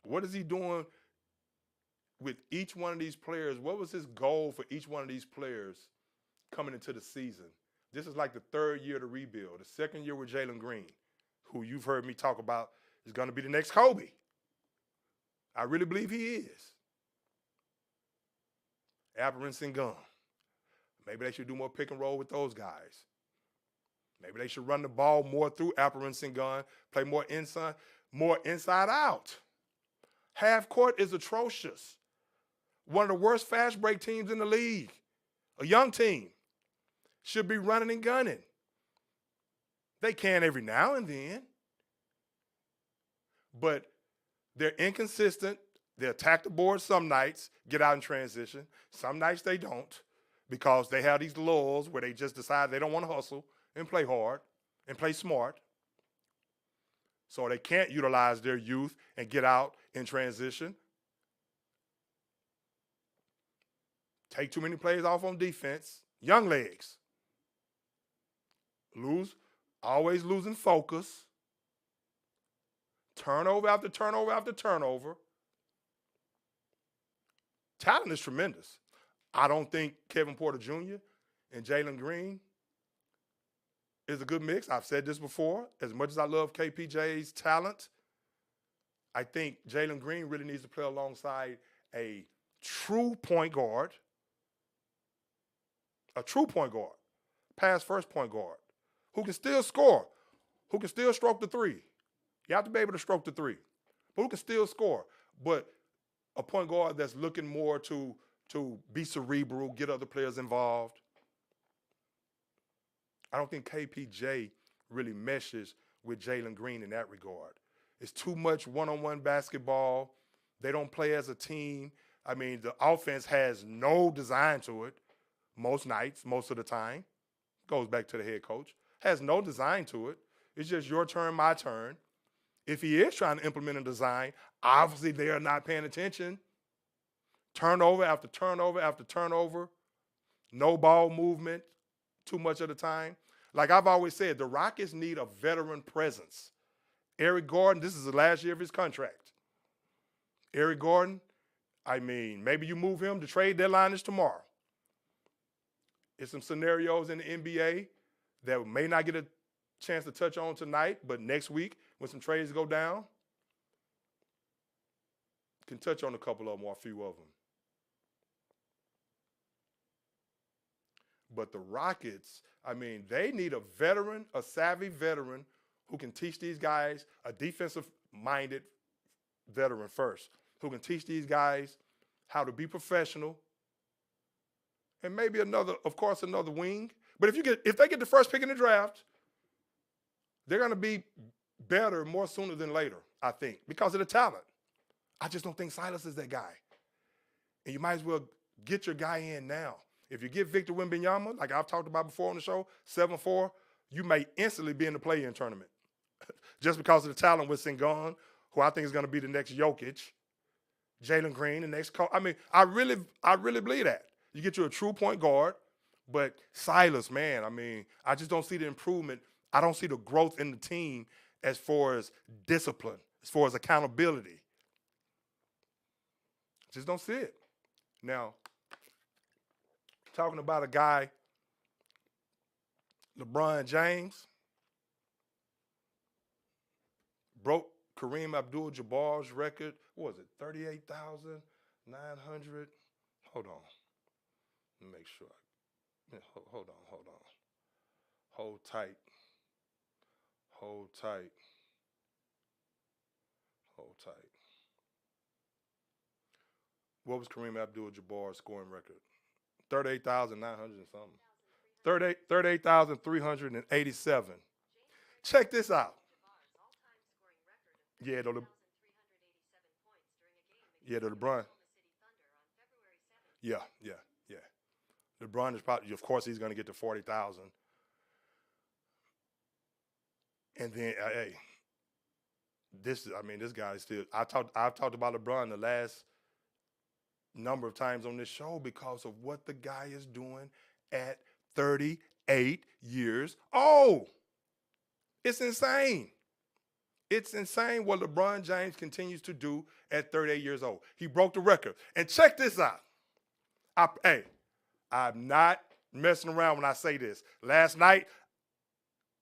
What is he doing with each one of these players? What was his goal for each one of these players coming into the season? This is like the third year to rebuild. The second year with Jalen Green, who you've heard me talk about is going to be the next Kobe. I really believe he is. Alperen Sengun. Maybe they should do more pick and roll with those guys. Maybe they should run the ball more through Alperen Sengun, play more inside out. Half court is atrocious. One of the worst fast break teams in the league. A young team should be running and gunning. They can every now and then, but they're inconsistent. They attack the board some nights, get out in transition. Some nights they don't because they have these lulls where they just decide they don't want to hustle and play hard and play smart. So they can't utilize their youth and get out in transition. Take too many plays off on defense. Young legs. Always losing focus. Turnover after turnover after turnover. Talent is tremendous. I don't think Kevin Porter Jr. and Jalen Green is a good mix. I've said this before. As much as I love KPJ's talent, I think Jalen Green really needs to play alongside a true point guard. A true point guard. Pass first point guard. Who can still score. Who can still stroke the three. You have to be able to stroke the three. But who can still score. But a point guard that's looking more to be cerebral, get other players involved. I don't think KPJ really meshes with Jalen Green in that regard. It's too much one-on-one basketball. They don't play as a team. I mean, the offense has no design to it most nights, most of the time. Goes back to the head coach. Has no design to it. It's just your turn, my turn. If he is trying to implement a design, obviously they are not paying attention. Turnover after turnover after turnover. No ball movement too much of the time. Like I've always said, the Rockets need a veteran presence. Eric Gordon, this is the last year of his contract. Eric Gordon, I mean, maybe you move him. The trade deadline is tomorrow. There's some scenarios in the NBA that we may not get a chance to touch on tonight, but next week when some trades go down, can touch on a couple of them or a few of them. But the Rockets, I mean, they need a veteran, a savvy veteran who can teach these guys, a defensive-minded veteran first, who can teach these guys how to be professional, and maybe another wing. But if they get the first pick in the draft, they're going to be better more sooner than later, I think, because of the talent. I just don't think Silas is that guy. And you might as well get your guy in now. If you get Victor Wembanyama, like I've talked about before on the show, 7'4", you may instantly be in the play-in tournament just because of the talent with Sengun, who I think is going to be the next Jokic, Jalen Green, the next. I mean, I really believe that. You get you a true point guard, but Silas, man, I mean, I just don't see the improvement. I don't see the growth in the team as far as discipline, as far as accountability. Just don't see it. Now, talking about a guy, LeBron James, broke Kareem Abdul-Jabbar's record. What was it, 38,900? Hold on. Let me make sure. Hold on. Hold tight. Hold tight. What was Kareem Abdul-Jabbar's scoring record? 38,900 and something. 38,387. Check this out. Yeah, the LeBron. Yeah. LeBron is probably, of course, he's going to get to 40,000. And then, hey, this guy is still. I've talked about LeBron the last number of times on this show because of what the guy is doing at 38 years old. It's insane. It's insane what LeBron James continues to do at 38 years old. He broke the record. And check this out. I'm not messing around when I say this. Last night,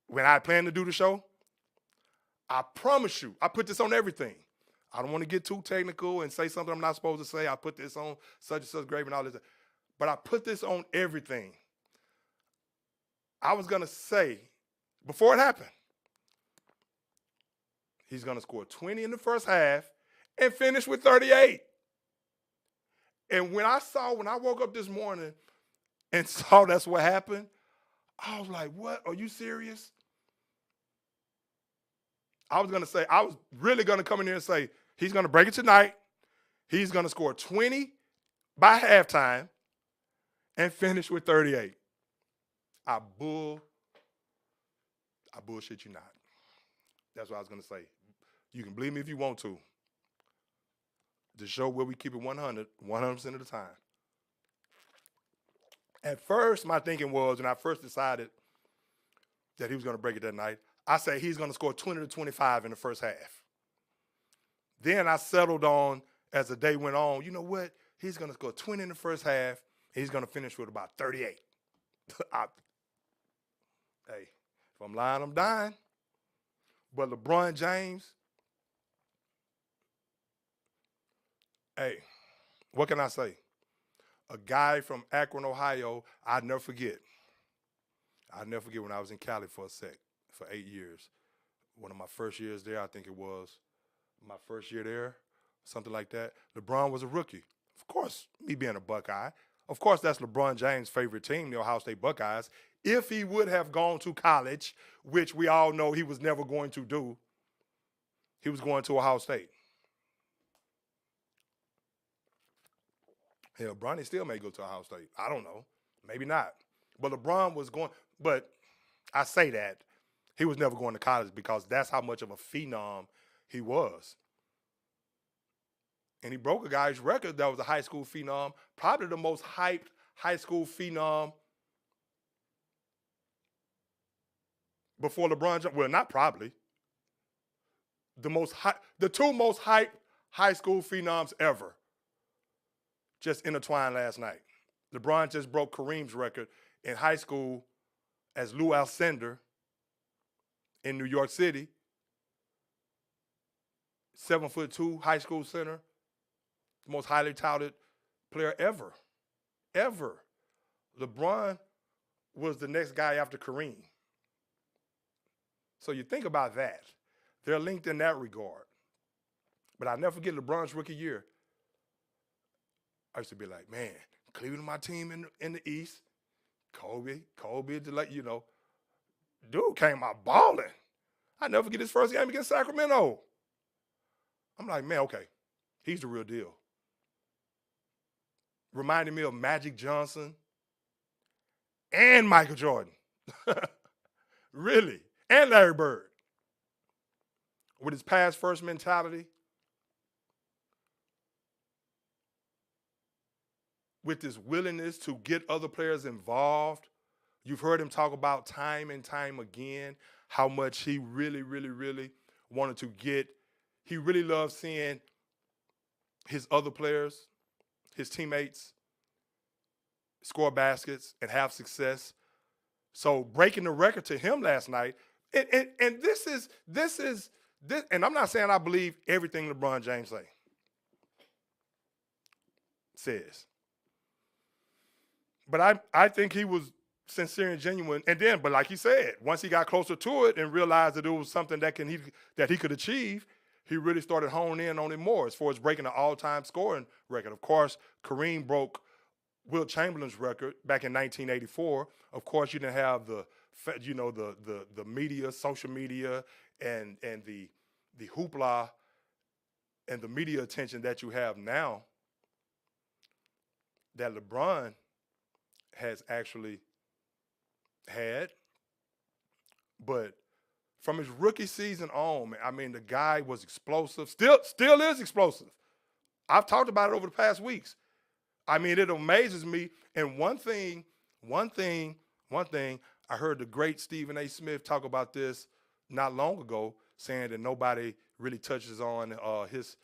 when I planned to do the show, I promise you, I put this on everything. I don't want to get too technical and say something I'm not supposed to say. I put this on such and such grave and all this. But I put this on everything. I was going to say, before it happened, he's going to score 20 in the first half and finish with 38. And when I woke up this morning and saw that's what happened, I was like, what? Are you serious? I was really going to come in here and say, he's going to break it tonight. He's going to score 20 by halftime and finish with 38. I bullshit you not. That's what I was going to say. You can believe me if you want to. The show where we keep it 100% of the time. At first, my thinking was, when I first decided that he was going to break it that night, I said he's going to score 20 to 25 in the first half. Then I settled on, as the day went on, you know what? He's going to score 20 in the first half, and he's going to finish with about 38. Hey, if I'm lying, I'm dying. But LeBron James, hey, what can I say? A guy from Akron, Ohio, I'll never forget. I'll never forget when I was in Cali for 8 years. One of my first years there, I think it was my first year there, something like that. LeBron was a rookie. Of course, me being a Buckeye, of course that's LeBron James' favorite team, the Ohio State Buckeyes. If he would have gone to college, which we all know he was never going to do, he was going to Ohio State. Hell, Bronny still may go to Ohio State. I don't know. Maybe not. But LeBron was going, but I say that. He was never going to college because that's how much of a phenom he was. And he broke a guy's record that was a high school phenom, probably the most hyped high school phenom before LeBron. Well, not probably. The two most hyped high school phenoms ever just intertwined last night. LeBron just broke Kareem's record in high school as Lou Alcindor in New York City. 7'2" high school center. The most highly touted player ever. Ever. LeBron was the next guy after Kareem. So you think about that. They're linked in that regard. But I'll never forget LeBron's rookie year. I used to be like, man, Cleveland, my team in the East. Kobe, dude came out balling. I never forget his first game against Sacramento. I'm like, man, okay, he's the real deal. Reminded me of Magic Johnson and Michael Jordan. Really. And Larry Bird. With his pass first mentality, with his willingness to get other players involved. You've heard him talk about time and time again how much he really, really, really wanted to get. He really loved seeing his other players, his teammates, score baskets and have success. So breaking the record to him last night, and this is, and I'm not saying I believe everything LeBron James says. But I think he was sincere and genuine. And then, but like he said, once he got closer to it and realized that it was something that he could achieve, he really started honing in on it more as far as breaking the all-time scoring record. Of course, Kareem broke Wilt Chamberlain's record back in 1984. Of course, you didn't have the media, social media, and the hoopla and the media attention that you have now that LeBron has actually had. But from his rookie season on, I mean, the guy was explosive, still is explosive. I've talked about it over the past weeks. I mean, it amazes me. And one thing, I heard the great Stephen A. Smith talk about this not long ago, saying that nobody really touches on his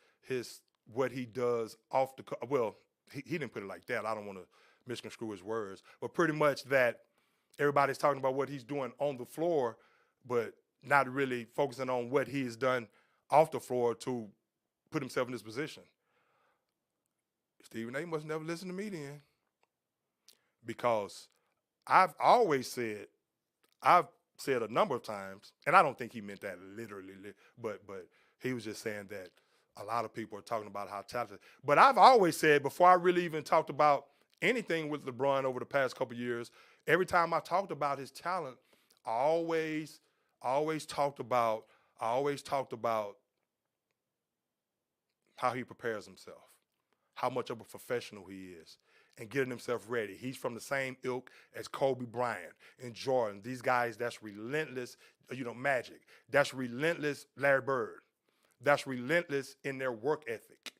what he does off the court. Well, he didn't put it like that. I don't want to misconstrue his words, but pretty much that everybody's talking about what he's doing on the floor, but not really focusing on what he's done off the floor to put himself in this position. Stephen A. must never listen to me then, because I've said a number of times, and I don't think he meant that literally, but he was just saying that a lot of people are talking about how talented. But I've always said, before I really even talked about anything with LeBron over the past couple of years, every time I talked about his talent, I always talked about how he prepares himself, how much of a professional he is, and getting himself ready. He's from the same ilk as Kobe Bryant and Jordan. These guys that's relentless, Magic. That's relentless, Larry Bird. That's relentless in their work ethic.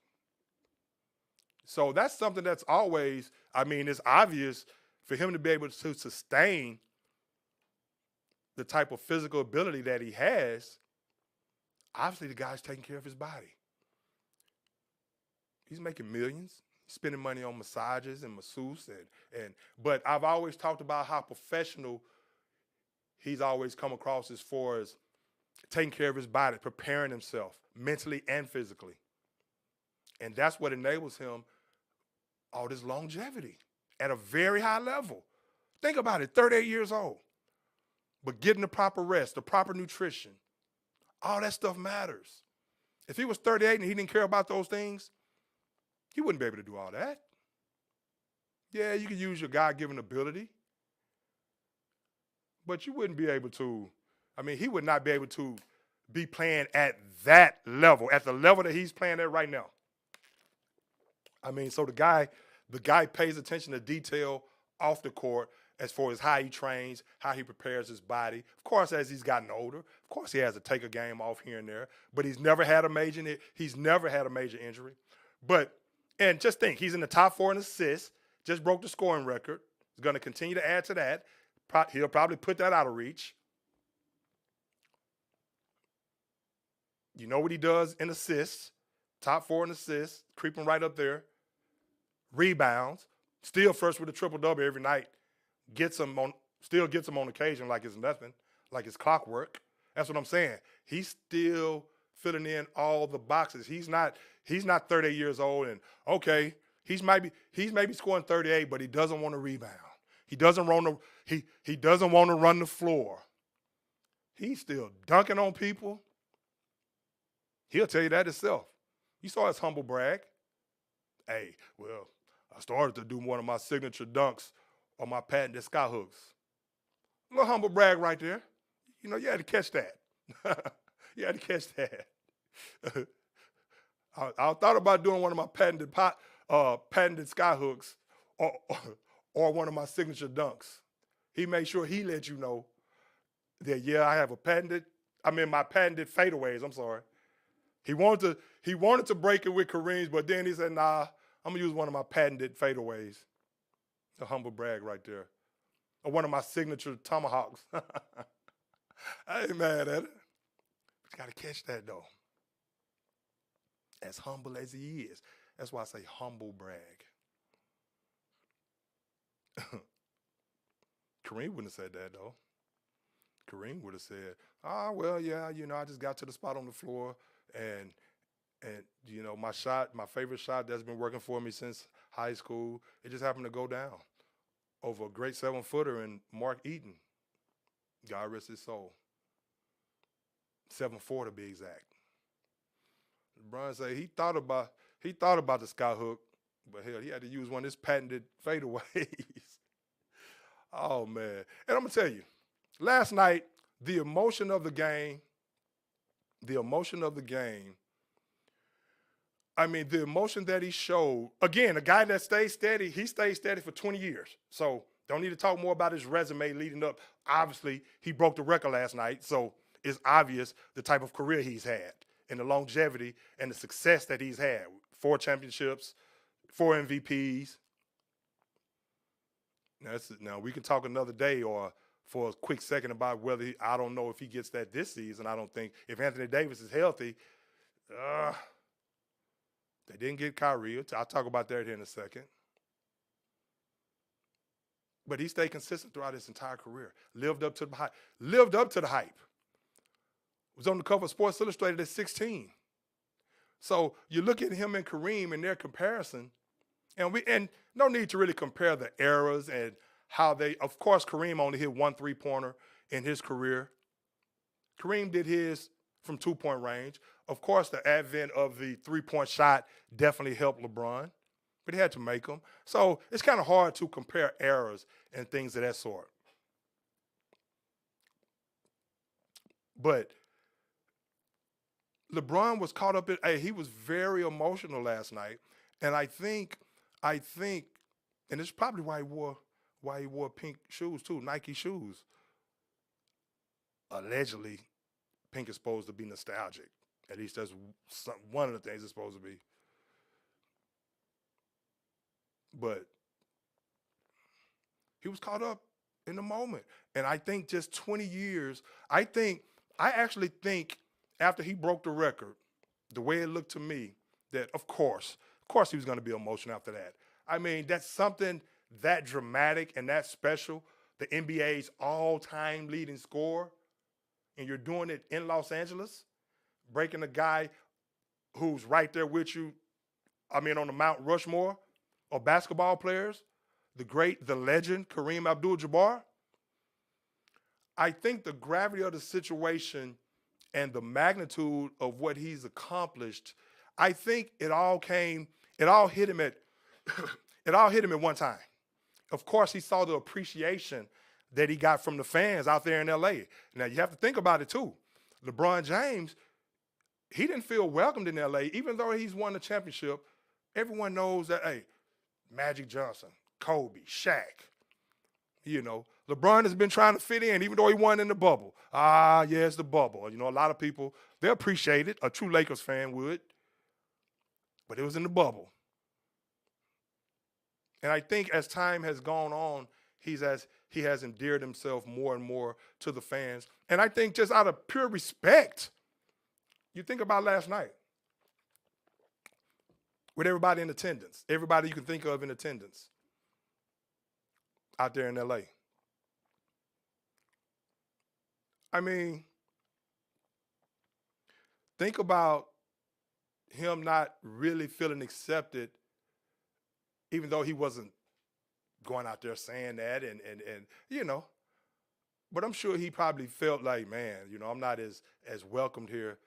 So that's something that's always, it's obvious for him to be able to sustain the type of physical ability that he has. Obviously, the guy's taking care of his body. He's making millions, spending money on massages and masseuse, but I've always talked about how professional he's always come across as far as taking care of his body, preparing himself mentally and physically. And that's what enables him all this longevity at a very high level. Think about it, 38 years old. But getting the proper rest, the proper nutrition, all that stuff matters. If he was 38 and he didn't care about those things, he wouldn't be able to do all that. Yeah, you could use your God-given ability, but you wouldn't be able to, he would not be able to be playing at that level, at the level that he's playing at right now. So the guy pays attention to detail off the court as far as how he trains, how he prepares his body. Of course, as he's gotten older, of course he has to take a game off here and there, but he's never had a major injury. And just think, he's in the top 4 in assists, just broke the scoring record. He's going to continue to add to that. He'll probably put that out of reach. You know what he does in assists, top 4 in assists, creeping right up there. Rebounds, still first with a triple-double every night. Still gets him on occasion like it's nothing, like it's clockwork. That's what I'm saying. He's still filling in all the boxes. He's not 38 years old and okay, he's maybe scoring 38, but he doesn't want to rebound. He doesn't want to run the floor. He's still dunking on people. He'll tell you that himself. You saw his humble brag. Hey, well, I started to do one of my signature dunks on my patented sky hooks. A little humble brag right there. You had to catch that. You had to catch that. I thought about doing one of my patented sky hooks or one of my signature dunks. He made sure he let you know that, yeah, I have my patented fadeaways, I'm sorry. He wanted to break it with Kareem's, but then he said, nah, I'm going to use one of my patented fadeaways. A humble brag right there. Or one of my signature tomahawks. I ain't mad at it. But you got to catch that, though. As humble as he is. That's why I say humble brag. Kareem wouldn't have said that, though. Kareem would have said, well, yeah, I just got to the spot on the floor and my favorite shot that's been working for me since high school, it just happened to go down over a great 7-footer and Mark Eaton. God rest his soul. 7'4" to be exact. LeBron said he thought about the sky hook, but hell, he had to use one of his patented fadeaways. Oh man. And I'm gonna tell you, last night, the emotion of the game, I mean, the emotion that he showed, again, a guy that stays steady, he stayed steady for 20 years. So don't need to talk more about his resume leading up. Obviously, he broke the record last night, so it's obvious the type of career he's had and the longevity and the success that he's had. 4 championships, 4 MVPs. Now we can talk another day or for a quick second about whether I don't know if he gets that this season. I don't think if Anthony Davis is healthy, they didn't get Kyrie. I'll talk about that here in a second. But he stayed consistent throughout his entire career. Lived up to the hype. Was on the cover of Sports Illustrated at 16. So you look at him and Kareem and their comparison, and no need to really compare the eras and how of course, Kareem only hit 1 3-pointer in his career. Kareem did his from 2-point range. Of course, the advent of the 3-point shot definitely helped LeBron, but he had to make them. So it's kind of hard to compare eras and things of that sort. But LeBron was caught up he was very emotional last night. And I think, and it's probably why he wore pink shoes too, Nike shoes. Allegedly, pink is supposed to be nostalgic. At least that's one of the things it's supposed to be. But he was caught up in the moment. And I think just 20 years, I actually think after he broke the record, the way it looked to me, that of course he was going to be emotional after that. I mean, that's something that dramatic and that special, the NBA's all-time leading scorer, and you're doing it in Los Angeles, breaking a guy who's right there with you, on the Mount Rushmore of basketball players, the legend, Kareem Abdul-Jabbar. I think the gravity of the situation and the magnitude of what he's accomplished, I think it all hit him at one time. Of course, he saw the appreciation that he got from the fans out there in LA. Now, you have to think about it, too. LeBron James, he didn't feel welcomed in LA, even though he's won the championship. Everyone knows that, hey, Magic Johnson, Kobe, Shaq, LeBron has been trying to fit in, even though he won in the bubble. It's the bubble. A lot of people, they appreciate it. A true Lakers fan would. But it was in the bubble. And I think as time has gone on, he has endeared himself more and more to the fans. And I think just out of pure respect, you think about last night with everybody in attendance, everybody you can think of in attendance out there in LA. I mean, think about him not really feeling accepted, even though he wasn't going out there saying that and but I'm sure he probably felt like, man, I'm not as welcomed here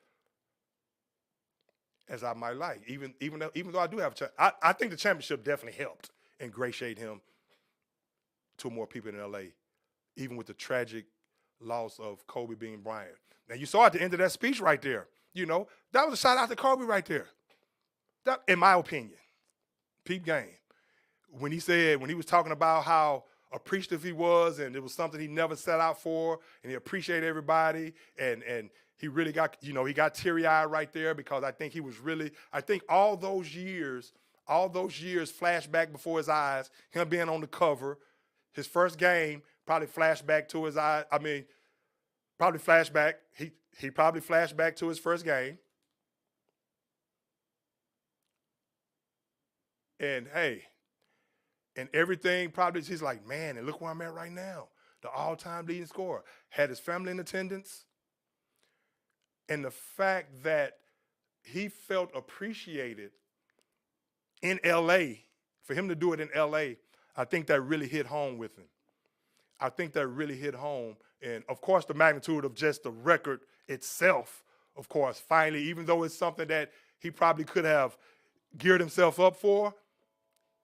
as I might like. Even though I do have I think the championship definitely helped ingratiate him to more people in LA, even with the tragic loss of Kobe Bean Bryant. Now you saw at the end of that speech right there, that was a shout out to Kobe right there. That, in my opinion, peep game. When he was talking about how appreciative he was, and it was something he never set out for, and he appreciated everybody, and he really got, he got teary-eyed right there because I think he was really, I think all those years flashed back before his eyes, him being on the cover, his first game probably flashed back to his eyes. I mean, probably flashback. He probably flashed back to his first game. And hey, and everything probably, he's like, man, and look where I'm at right now. The all-time leading scorer. Had his family in attendance. And the fact that he felt appreciated in L.A., for him to do it in L.A., I think that really hit home with him. I think that really hit home. And, of course, the magnitude of just the record itself, of course, finally, even though it's something that he probably could have geared himself up for,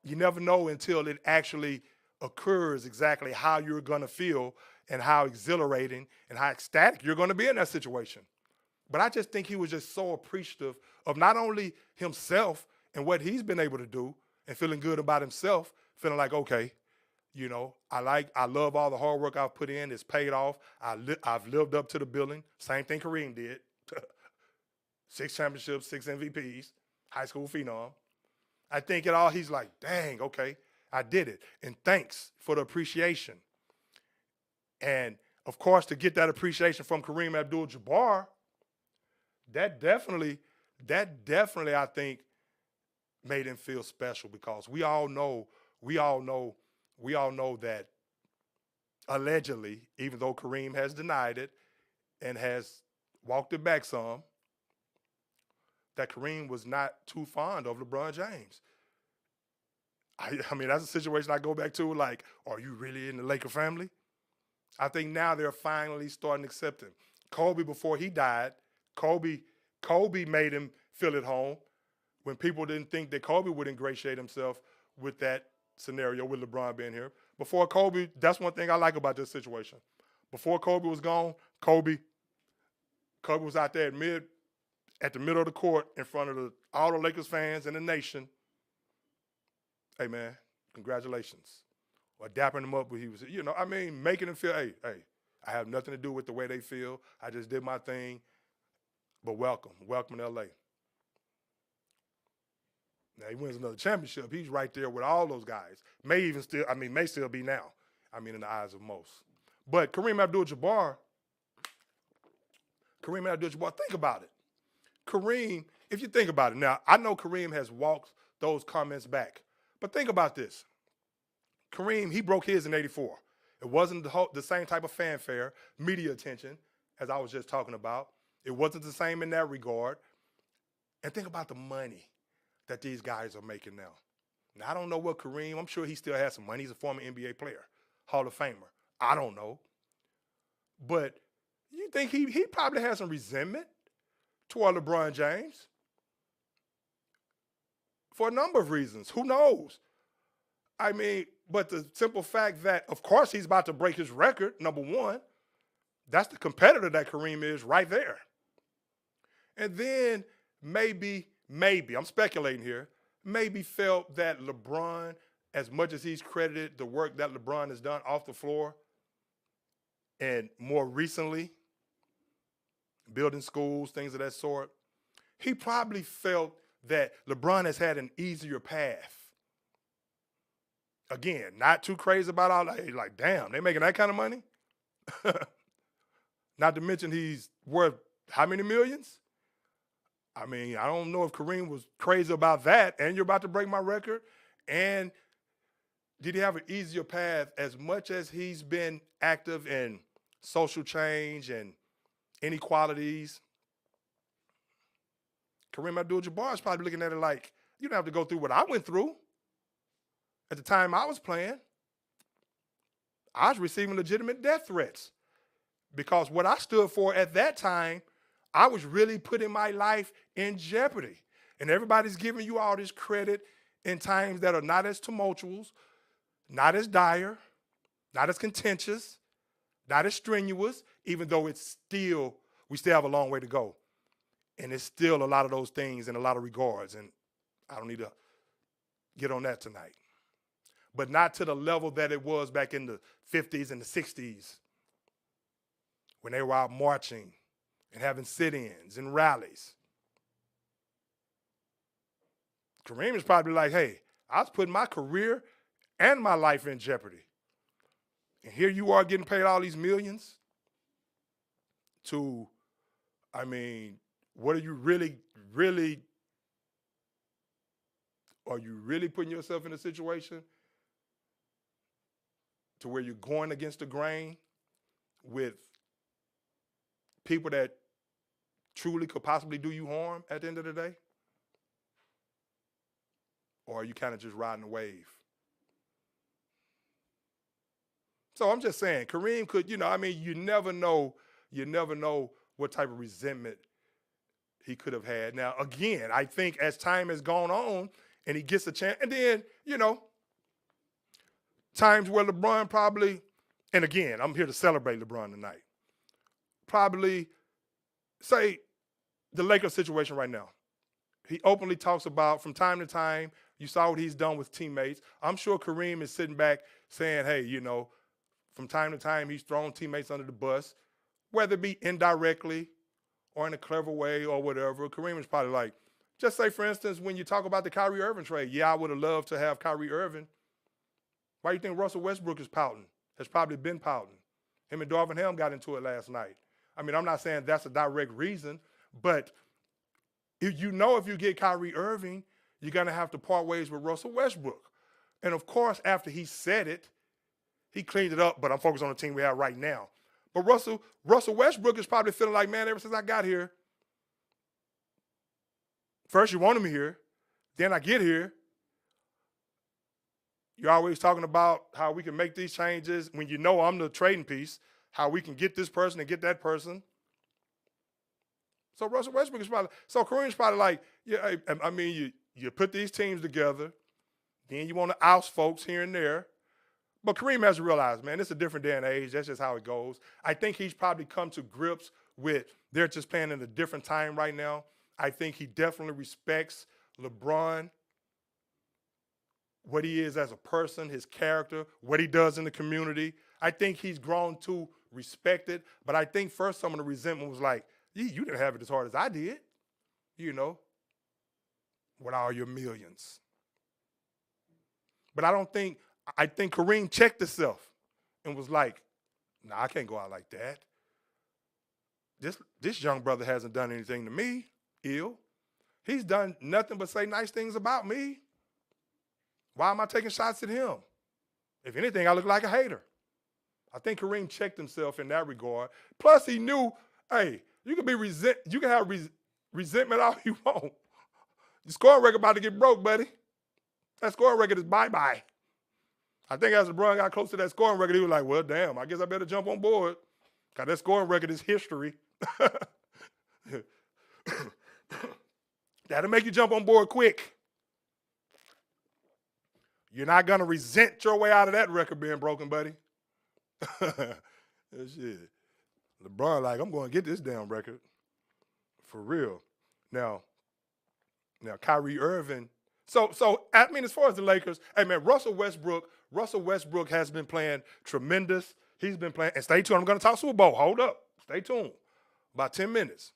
you never know until it actually occurs exactly how you're going to feel and how exhilarating and how ecstatic you're going to be in that situation. But I just think he was just so appreciative of not only himself and what he's been able to do and feeling good about himself, feeling like, okay, I love all the hard work I've put in. It's paid off. I've lived up to the billing. Same thing Kareem did. 6 championships, 6 MVPs, high school phenom. I think it all, he's like, dang, okay, I did it. And thanks for the appreciation. And, of course, to get that appreciation from Kareem Abdul-Jabbar, that definitely, I think, made him feel special because we all know that allegedly, even though Kareem has denied it and has walked it back some, that Kareem was not too fond of LeBron James. I mean, that's a situation I go back to, like, are you really in the Laker family? I think now they're finally starting to accept him. Kobe, before he died, Kobe made him feel at home when people didn't think that Kobe would ingratiate himself with that scenario with LeBron being here. Before Kobe, that's one thing I like about this situation. Before Kobe was gone, Kobe was out there at the middle of the court in front of all the Lakers fans and the nation. Hey, man, congratulations. Or dapping them up when he was, making them feel, hey, I have nothing to do with the way they feel. I just did my thing. But welcome in L.A. Now, he wins another championship. He's right there with all those guys. May still be now. In the eyes of most. But Kareem Abdul-Jabbar, think about it. Kareem, if you think about it, now, I know Kareem has walked those comments back. But think about this. Kareem, he broke his in '84. It wasn't the same type of fanfare, media attention, as I was just talking about. It wasn't the same in that regard. And think about the money that these guys are making now. Now, I don't know what Kareem, I'm sure he still has some money. He's a former NBA player, Hall of Famer. I don't know. But you think he probably has some resentment toward LeBron James? For a number of reasons. Who knows? But the simple fact that, of course, he's about to break his record, number one. That's the competitor that Kareem is right there. And then maybe, I'm speculating here, maybe felt that LeBron, as much as he's credited the work that LeBron has done off the floor, and more recently, building schools, things of that sort, he probably felt that LeBron has had an easier path. Again, not too crazy about all that. Like, damn, they making that kind of money? Not to mention he's worth how many millions? I don't know if Kareem was crazy about that, and you're about to break my record. And did he have an easier path as much as he's been active in social change and inequalities? Kareem Abdul-Jabbar is probably looking at it like, you don't have to go through what I went through. At the time I was playing, I was receiving legitimate death threats because what I stood for at that time, I was really putting my life in jeopardy. And everybody's giving you all this credit in times that are not as tumultuous, not as dire, not as contentious, not as strenuous, even though we still have a long way to go. And it's still a lot of those things in a lot of regards. And I don't need to get on that tonight. but not to the level that it was back in the 50s and the 60s when they were out marching and having sit-ins and rallies. Kareem is probably like, hey, I was putting my career and my life in jeopardy. And here you are getting paid all these millions to, I mean, what are you really putting yourself in a situation to where you're going against the grain with people that truly could possibly do you harm at the end of the day? Or are you kind of just riding the wave? So I'm just saying, Kareem could, you never know what type of resentment he could have had. Now, again, I think as time has gone on and he gets a chance, and then, times where LeBron probably, and again, I'm here to celebrate LeBron tonight, probably, say, the Lakers situation right now. He openly talks about, from time to time, you saw what he's done with teammates. I'm sure Kareem is sitting back saying, hey, from time to time, he's thrown teammates under the bus, whether it be indirectly or in a clever way or whatever. Kareem is probably like, just say, for instance, when you talk about the Kyrie Irving trade, yeah, I would have loved to have Kyrie Irving. Why do you think Russell Westbrook is pouting? Has probably been pouting. Him and Darvin Ham got into it last night. I mean, I'm not saying that's a direct reason, but if you get Kyrie Irving, you're going to have to part ways with Russell Westbrook. And, of course, after he said it, he cleaned it up, but I'm focused on the team we have right now. But Russell Westbrook is probably feeling like, man, ever since I got here, first you wanted me here, then I get here, you're always talking about how we can make these changes when I'm the trading piece, how we can get this person and get that person. So Russell Westbrook is probably, so Kareem's probably like, yeah, I mean, you put these teams together, then you want to oust folks here and there. But Kareem has to realize, man, it's a different day and age. That's just how it goes. I think he's probably come to grips with they're just playing in a different time right now. I think he definitely respects LeBron, what he is as a person, his character, what he does in the community. I think he's grown to respect it. But I think first some of the resentment was like, you didn't have it as hard as I did, with all your millions. But I think Kareem checked himself and was like, nah, I can't go out like that. This young brother hasn't done anything to me ill. He's done nothing but say nice things about me. Why am I taking shots at him? If anything, I look like a hater. I think Kareem checked himself in that regard. Plus, he knew, hey, you can have resentment all you want. The scoring record about to get broke, buddy. That scoring record is bye-bye. I think as LeBron got close to that scoring record, he was like, well, damn, I guess I better jump on board. Because that scoring record is history. That'll make you jump on board quick. You're not going to resent your way out of that record being broken, buddy. Shit. LeBron like, I'm going to get this damn record. For real. Now, Kyrie Irving. So I mean, as far as the Lakers, hey, man, Russell Westbrook has been playing tremendous. He's been playing, and stay tuned. I'm going to talk Super Bowl. Hold up. Stay tuned. About 10 minutes.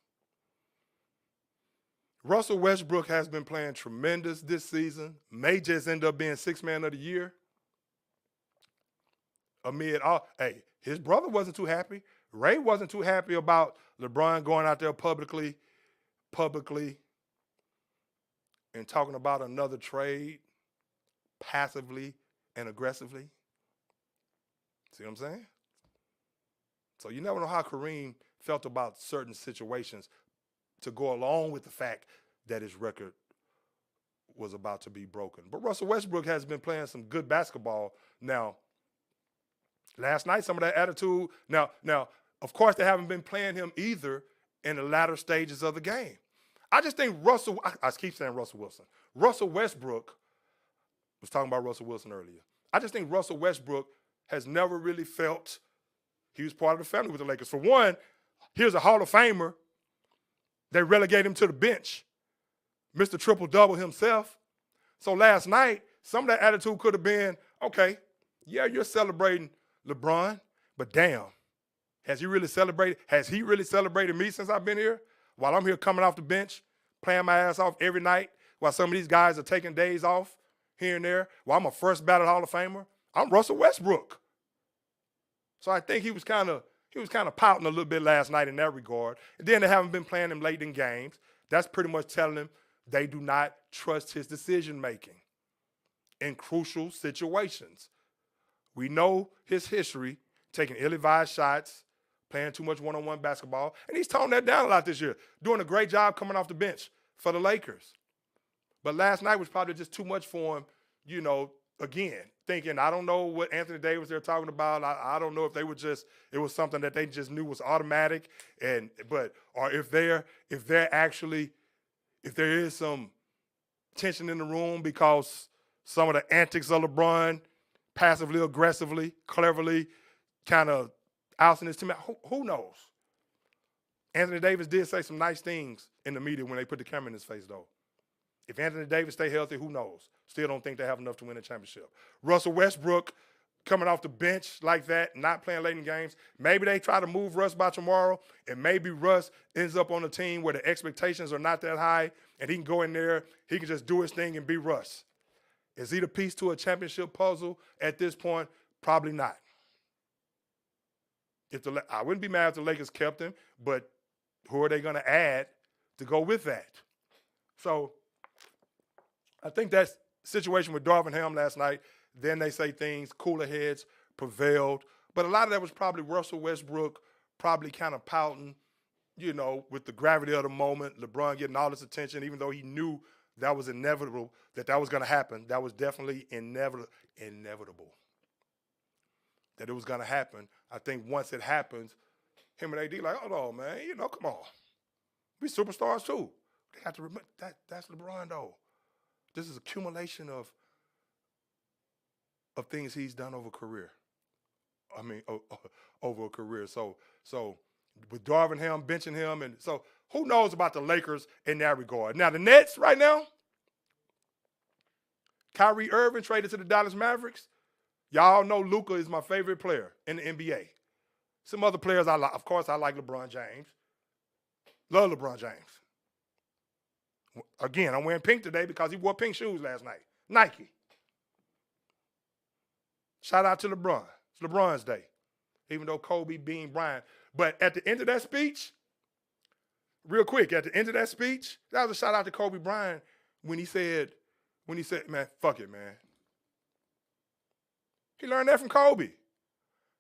Russell Westbrook has been playing tremendous this season. May just end up being sixth man of the year. Amid all, hey, his brother wasn't too happy. Ray wasn't too happy about LeBron going out there publicly and talking about another trade passively and aggressively. See what I'm saying? So you never know how Kareem felt about certain situations to go along with the fact that his record was about to be broken. But Russell Westbrook has been playing some good basketball. Now, last night, some of that attitude. Now, of course, they haven't been playing him either in the latter stages of the game. I just think I keep saying Russell Wilson. Russell Westbrook, was talking about Russell Wilson earlier. I just think Russell Westbrook has never really felt he was part of the family with the Lakers. For one, here's a Hall of Famer. They relegate him to the bench. Mr. Triple-Double himself. So last night, some of that attitude could have been, Okay, yeah, you're celebrating LeBron, but damn, has he really celebrated? Has he really celebrated me since I've been here? While I'm here coming off the bench, playing my ass off every night, while some of these guys are taking days off here and there, while I'm a first ballot Hall of Famer, I'm Russell Westbrook. So I think he was kind of pouting a little bit last night in that regard. And then they haven't been playing him late in games. That's pretty much telling him they do not trust his decision making in crucial situations. We know his history, taking ill-advised shots, playing too much one-on-one basketball, and he's toned that down a lot this year, doing a great job coming off the bench for the Lakers. But last night was probably just too much for him, again, thinking, I don't know what Anthony Davis they're talking about. I don't know if it was something that they just knew was automatic, or if there is some tension in the room because some of the antics of LeBron, passively, aggressively, cleverly, kind of ousting his team. Who knows? Anthony Davis did say some nice things in the media when they put the camera in his face, though. If Anthony Davis stay healthy, who knows? Still don't think they have enough to win a championship. Russell Westbrook coming off the bench like that, not playing late in games. Maybe they try to move Russ by tomorrow, and maybe Russ ends up on a team where the expectations are not that high, and he can go in there, he can just do his thing and be Russ. Is he the piece to a championship puzzle at this point? Probably not. I wouldn't be mad if the Lakers kept him, but who are they going to add to go with that? So I think that situation with Darvin Ham last night, then they say things, cooler heads prevailed. But a lot of that was probably Russell Westbrook probably kind of pouting, with the gravity of the moment, LeBron getting all this attention, even though he knew that was inevitable, that was going to happen. That was definitely inevitable. That it was going to happen. I think once it happens, him and AD like, hold on, man, come on. We superstars too. They have to remember that's LeBron though. This is accumulation of things he's done over a career. Over a career. So with Darvin Ham benching him, and so who knows about the Lakers in that regard? Now the Nets right now, Kyrie Irving traded to the Dallas Mavericks. Y'all know Luka is my favorite player in the NBA. Some other players I like. Of course, I like LeBron James. Love LeBron James. Again, I'm wearing pink today because he wore pink shoes last night. Nike. Shout out to LeBron. It's LeBron's day, even though Kobe being Bryant. But at the end of that speech, real quick, at the end of that speech, that was a shout out to Kobe Bryant when he said, man, fuck it, man. He learned that from Kobe.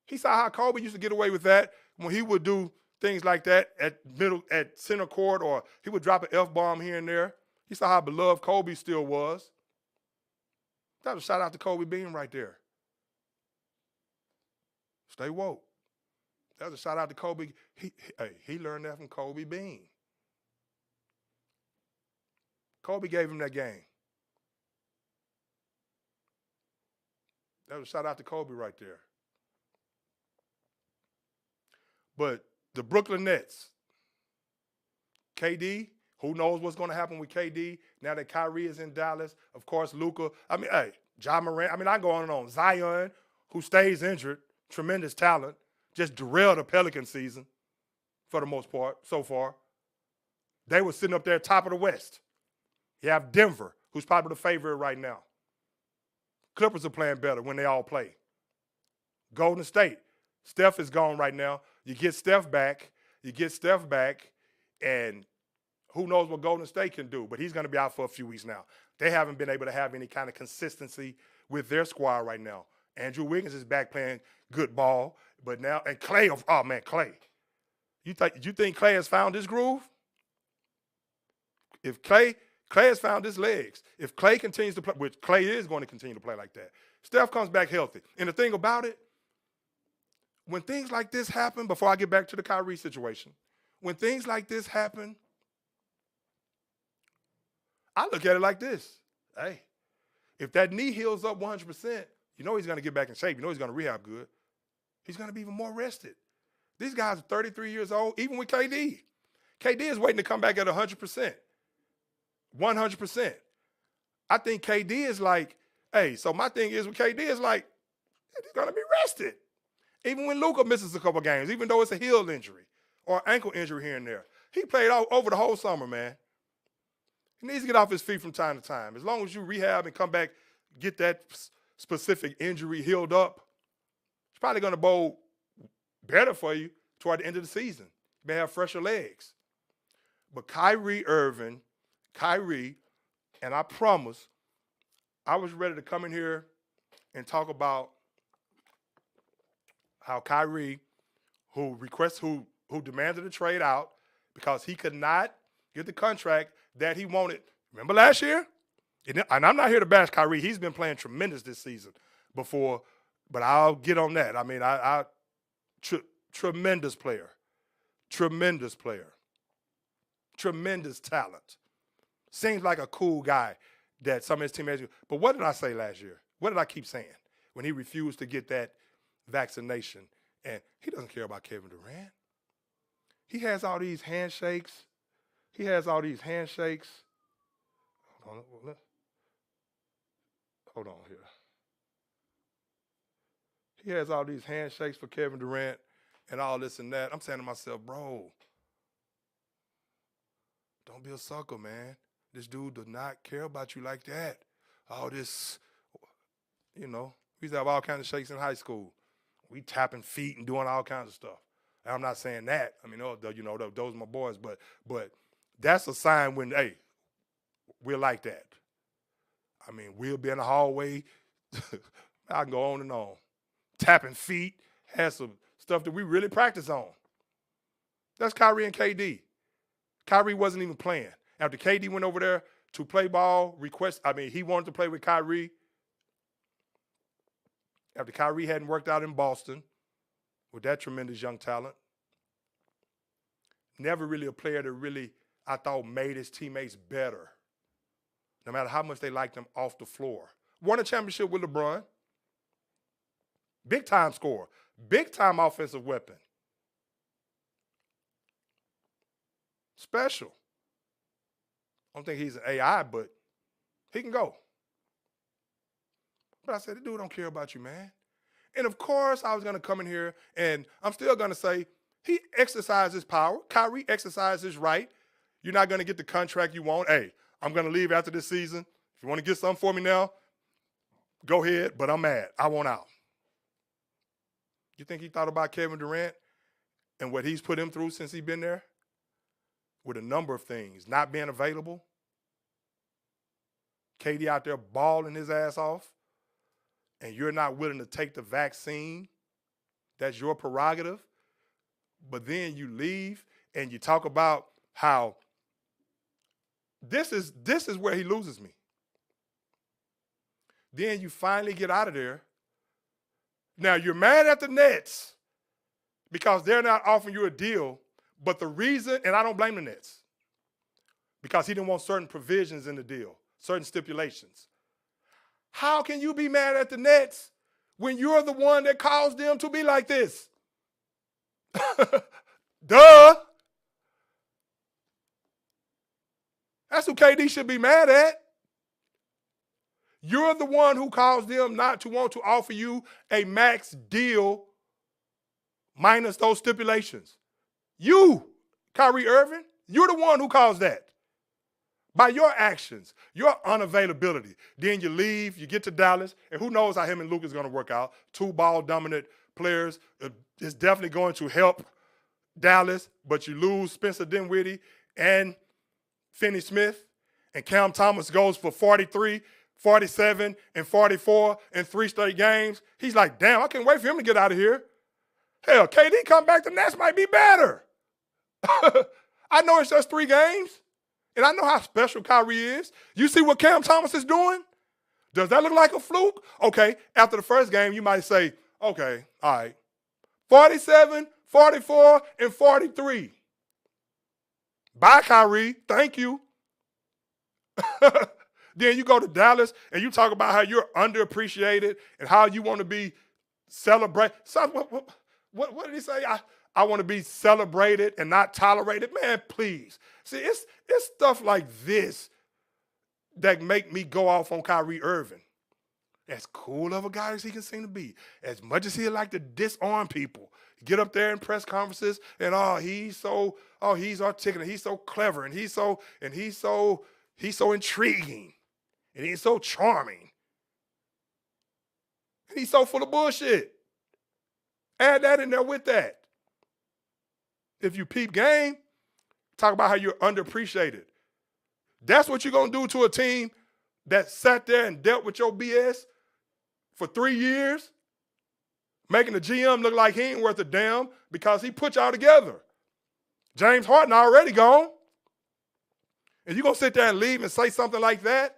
He saw how Kobe used to get away with that when he would do things like that at center court, or he would drop an F-bomb here and there. He saw how beloved Kobe still was. That was a shout out to Kobe Bean right there. Stay woke. That was a shout out to Kobe. He learned that from Kobe Bean. Kobe gave him that game. That was a shout out to Kobe right there. But the Brooklyn Nets, KD, who knows what's going to happen with KD now that Kyrie is in Dallas. Of course, Luka. Ja Morant. I go on and on. Zion, who stays injured, tremendous talent, just derailed the Pelican season for the most part so far. They were sitting up there top of the West. You have Denver, who's probably the favorite right now. Clippers are playing better when they all play. Golden State. Steph is gone right now. You get Steph back, and who knows what Golden State can do, but he's going to be out for a few weeks now. They haven't been able to have any kind of consistency with their squad right now. Andrew Wiggins is back playing good ball, but now, and Clay, oh man, Clay. You think Clay has found his groove? If Clay has found his legs, if Clay continues to play, which Clay is going to continue to play like that, Steph comes back healthy. And the thing about it, when things like this happen, before I get back to the Kyrie situation, when things like this happen, I look at it like this. Hey, if that knee heals up 100%, you know he's going to get back in shape. You know he's going to rehab good. He's going to be even more rested. These guys are 33 years old, even with KD. KD is waiting to come back at 100%. 100%. I think KD is like Hey, so my thing is with KD is like, he's going to be rested. Even when Luka misses a couple games, even though it's a heel injury or ankle injury here and there. He played over the whole summer, man. He needs to get off his feet from time to time. As long as you rehab and come back, get that specific injury healed up, it's probably going to bowl better for you toward the end of the season. You may have fresher legs. But Kyrie Irving, and I promise, I was ready to come in here and talk about how Kyrie, who demanded a trade out because he could not get the contract that he wanted. Remember last year? And I'm not here to bash Kyrie. He's been playing tremendous this season before, but I'll get on that. I mean, tremendous player. Tremendous player. Tremendous talent. Seems like a cool guy that some of his teammates. But what did I say last year? What did I keep saying when he refused to get that vaccination? And he doesn't care about Kevin Durant. He has all these handshakes. Hold on here. He has all these handshakes for Kevin Durant and all this and that. I'm saying to myself, bro, don't be a sucker, man. This dude does not care about you like that. All this, we used to have all kinds of shakes in high school. We tapping feet and doing all kinds of stuff. And I'm not saying that. I mean, those are my boys, but that's a sign when, hey, we're like that. I mean, we'll be in the hallway. I can go on and on. Tapping feet, has some stuff that we really practice on. That's Kyrie and KD. Kyrie wasn't even playing. After KD went over there to play ball, he wanted to play with Kyrie. After Kyrie hadn't worked out in Boston with that tremendous young talent. Never really a player that really, I thought, made his teammates better, no matter how much they liked him off the floor. Won a championship with LeBron. Big-time scorer. Big-time offensive weapon. Special. I don't think he's an AI, but he can go. But I said, the dude don't care about you, man. And, of course, I was going to come in here, and I'm still going to say he exercised his power. Kyrie exercised his right. You're not going to get the contract you want. Hey, I'm going to leave after this season. If you want to get something for me now, go ahead, but I'm mad. I want out. You think he thought about Kevin Durant and what he's put him through since he's been there? With a number of things, not being available. KD out there balling his ass off, and you're not willing to take the vaccine. That's your prerogative. But then you leave and you talk about how this is where he loses me. Then you finally get out of there. Now, you're mad at the Nets because they're not offering you a deal, but the reason, and I don't blame the Nets, because he didn't want certain provisions in the deal, certain stipulations. How can you be mad at the Nets when you're the one that caused them to be like this? Duh. That's who KD should be mad at. You're the one who caused them not to want to offer you a max deal minus those stipulations. You, Kyrie Irving, you're the one who caused that. By your actions, your unavailability. Then you leave, you get to Dallas, and who knows how him and Luka is going to work out. Two ball-dominant players. It's definitely going to help Dallas, but you lose Spencer Dinwiddie and Finney Smith, and Cam Thomas goes for 43, 47, and 44 in 3 straight games. He's like, damn, I can't wait for him to get out of here. Hell, KD come back, the Nets might be better. I know it's just 3 games, and I know how special Kyrie is. You see what Cam Thomas is doing? Does that look like a fluke? Okay, after the first game, you might say, okay, all right. 47, 44, and 43. Bye, Kyrie. Thank you. Then you go to Dallas and you talk about how you're underappreciated and how you want to be celebrated. What did he say? I want to be celebrated and not tolerated. Man, please. See, it's stuff like this that make me go off on Kyrie Irving. as cool of a guy as he can seem to be, as much as he like to disarm people, get up there in press conferences and he's articulate, he's so clever, and he's so intriguing, and he's so charming, and he's so full of bullshit. Add that in there with that. If you peep game, talk about how you're underappreciated. That's what you're gonna do to a team that sat there and dealt with your BS for 3 years, making the GM look like he ain't worth a damn because he put y'all together. James Harden already gone. And you're going to sit there and leave and say something like that?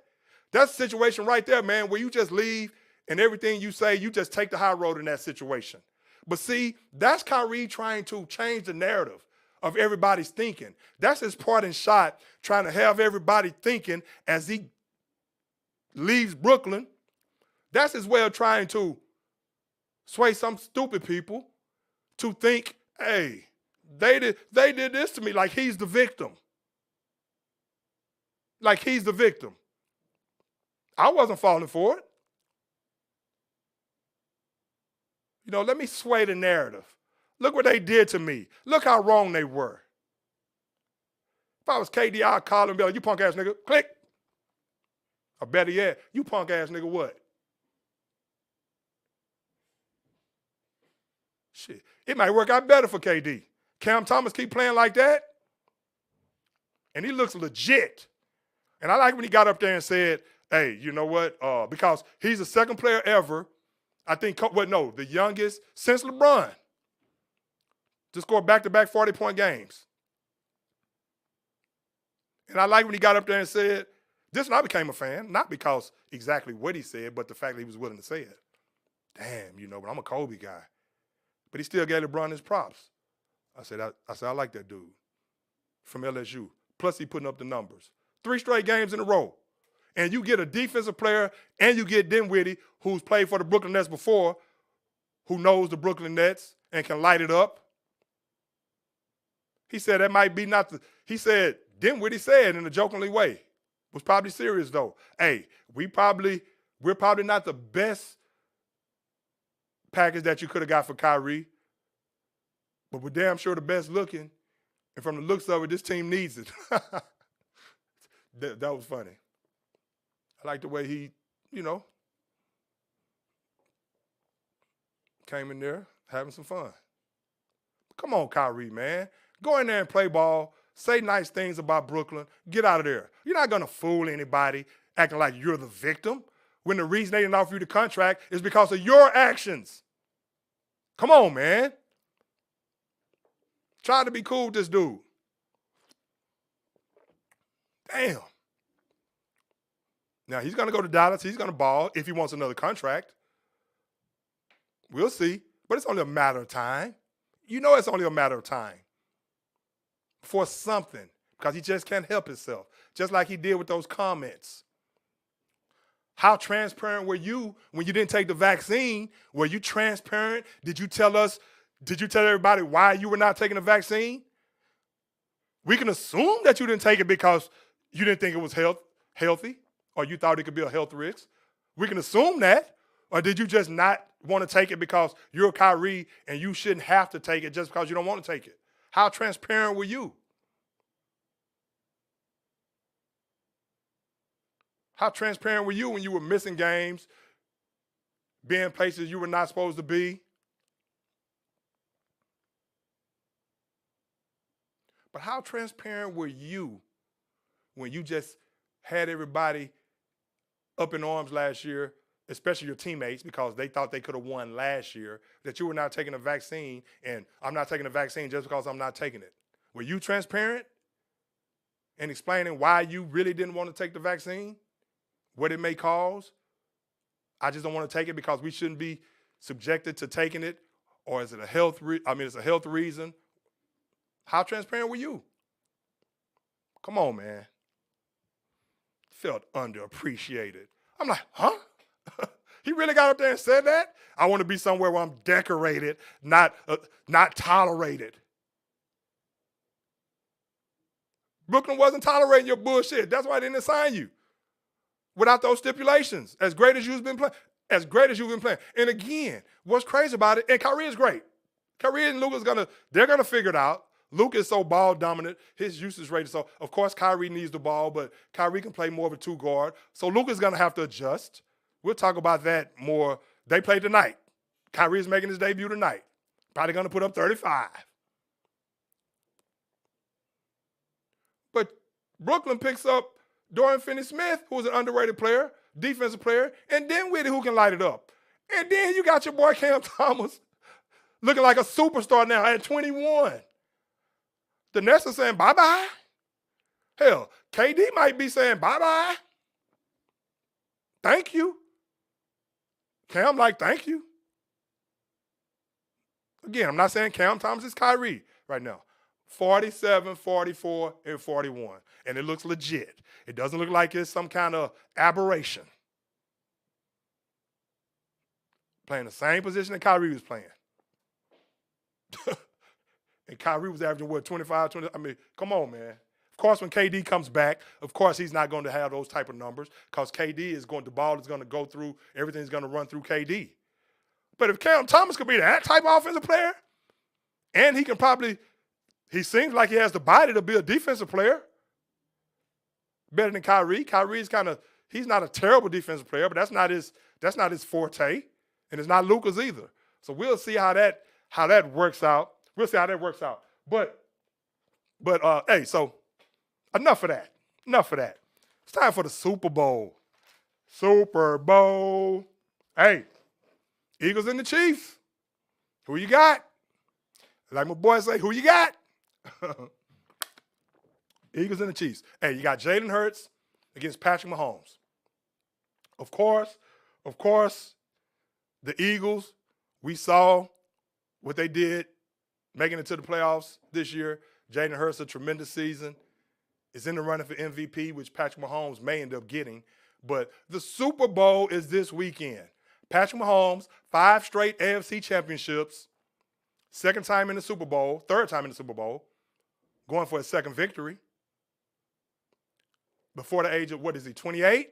That's a situation right there, man, where you just leave and everything you say, you just take the high road in that situation. But see, that's Kyrie trying to change the narrative of everybody's thinking. That's his parting shot, trying to have everybody thinking as he leaves Brooklyn. That's his way of trying to sway some stupid people to think, hey, they did this to me, like he's the victim. Like he's the victim. I wasn't falling for it. You know, let me sway the narrative. Look what they did to me. Look how wrong they were. If I was KD, I'd call him and be like, you punk ass nigga, click. Or better yet, you punk ass nigga what? Shit, it might work out better for KD. Cam Thomas keep playing like that, and he looks legit. And I like when he got up there and said, hey, you know what? Because he's the second player ever, I think, the youngest since LeBron to score back-to-back 40-point games. And I like when he got up there and said, this when I became a fan, not because exactly what he said, but the fact that he was willing to say it. Damn, but I'm a Kobe guy. But he still gave LeBron his props. I said, I like that dude from LSU. Plus, he putting up the numbers. 3 straight games in a row. And you get a defensive player and you get Dinwiddie, who's played for the Brooklyn Nets before, who knows the Brooklyn Nets and can light it up. He said that might be not the – he said, Dinwiddie said in a jokingly way, was probably serious though. Hey, we're probably not the best package that you could have got for Kyrie, but we're damn sure the best looking. And from the looks of it, this team needs it. That was funny. I like the way he, came in there having some fun. Come on, Kyrie, man. Go in there and play ball. Say nice things about Brooklyn. Get out of there. You're not going to fool anybody acting like you're the victim when the reason they didn't offer you the contract is because of your actions. Come on, man. Try to be cool with this dude. Damn. Now, he's going to go to Dallas. He's going to ball if he wants another contract. We'll see. But it's only a matter of time. You know it's only a matter of time for something because he just can't help himself, just like he did with those comments. How transparent were you when you didn't take the vaccine? Were you transparent? Did you tell everybody why you were not taking the vaccine? We can assume that you didn't take it because you didn't think it was healthy or you thought it could be a health risk. We can assume that. Or did you just not want to take it because you're Kyrie and you shouldn't have to take it just because you don't want to take it? How transparent were you? How transparent were you when you were missing games, being places you were not supposed to be? But how transparent were you when you just had everybody up in arms last year, especially your teammates, because they thought they could have won last year, that you were not taking a vaccine, and I'm not taking a vaccine just because I'm not taking it? Were you transparent in explaining why you really didn't want to take the vaccine? What it may cause? I just don't want to take it because we shouldn't be subjected to taking it, or is it a health it's a health reason? How transparent were you? Come on, man. Felt underappreciated. I'm like, huh? He really got up there and said that? I want to be somewhere where I'm decorated, not tolerated. Brooklyn wasn't tolerating your bullshit. That's why they didn't assign you. Without those stipulations, as great as you've been playing. As great as you've been playing. And again, what's crazy about it, and Kyrie is great. Kyrie and Luka's they're gonna figure it out. Luka is so ball dominant, his usage rate is so. Of course, Kyrie needs the ball, but Kyrie can play more of a two guard. So Luka's gonna have to adjust. We'll talk about that more. They play tonight. Kyrie's making his debut tonight. Probably gonna put up 35. But Brooklyn picks up Dorian Finney-Smith, who's an underrated player, defensive player, and Dinwiddie, who can light it up. And then you got your boy Cam Thomas looking like a superstar now at 21. The Nets are saying bye-bye. Hell, KD might be saying bye-bye. Thank you. Cam like, thank you. Again, I'm not saying Cam Thomas is Kyrie right now. 47, 44, and 41. And it looks legit. It doesn't look like it's some kind of aberration. Playing the same position that Kyrie was playing. And Kyrie was averaging, what, 25, 20? I mean, come on, man. Of course, when KD comes back, of course, he's not going to have those type of numbers because KD is going, the ball is going to go through, everything's going to run through KD. But if Cam Thomas could be that type of offensive player, and he can probably, he seems like he has the body to be a defensive player, better than Kyrie. Kyrie's he's not a terrible defensive player, but that's not his forte, and it's not Luka's either. So we'll see how that works out. We'll see how that works out. But hey, so enough of that. Enough of that. It's time for the Super Bowl. Super Bowl. Hey, Eagles and the Chiefs. Who you got? Like my boy say, who you got? Eagles and the Chiefs. Hey, you got Jalen Hurts against Patrick Mahomes. Of course, the Eagles, we saw what they did making it to the playoffs this year. Jalen Hurts, a tremendous season, is in the running for MVP, which Patrick Mahomes may end up getting. But the Super Bowl is this weekend. Patrick Mahomes, 5 straight AFC championships, second time in the Super Bowl, third time in the Super Bowl, going for his second victory. Before the age of, 28?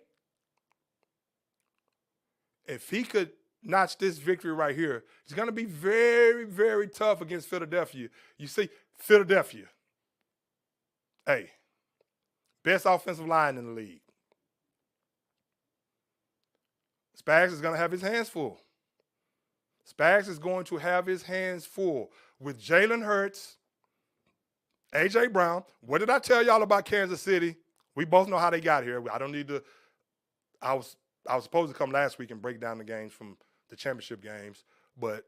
If he could notch this victory right here, it's going to be very, very tough against Philadelphia. You see, Philadelphia, hey, best offensive line in the league. Spags is going to have his hands full. Spags is going to have his hands full with Jalen Hurts, A.J. Brown. What did I tell y'all about Kansas City? We both know how they got here. I don't need to – I was supposed to come last week and break down the games from the championship games, but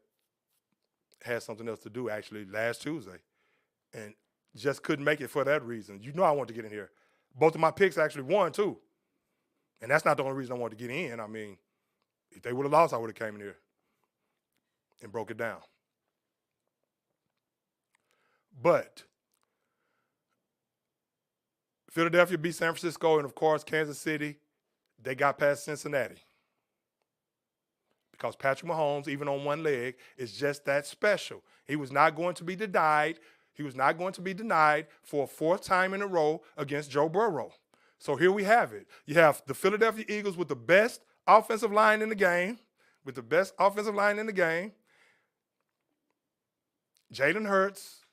had something else to do actually last Tuesday and just couldn't make it for that reason. You know I wanted to get in here. Both of my picks actually won too. And that's not the only reason I wanted to get in. I mean, if they would have lost, I would have came in here and broke it down. But Philadelphia beat San Francisco, and of course, Kansas City, they got past Cincinnati. Because Patrick Mahomes, even on one leg, is just that special. He was not going to be denied. He was not going to be denied for a 4th time in a row against Joe Burrow. So here we have it. You have the Philadelphia Eagles with the best offensive line in the game, Jalen Hurts,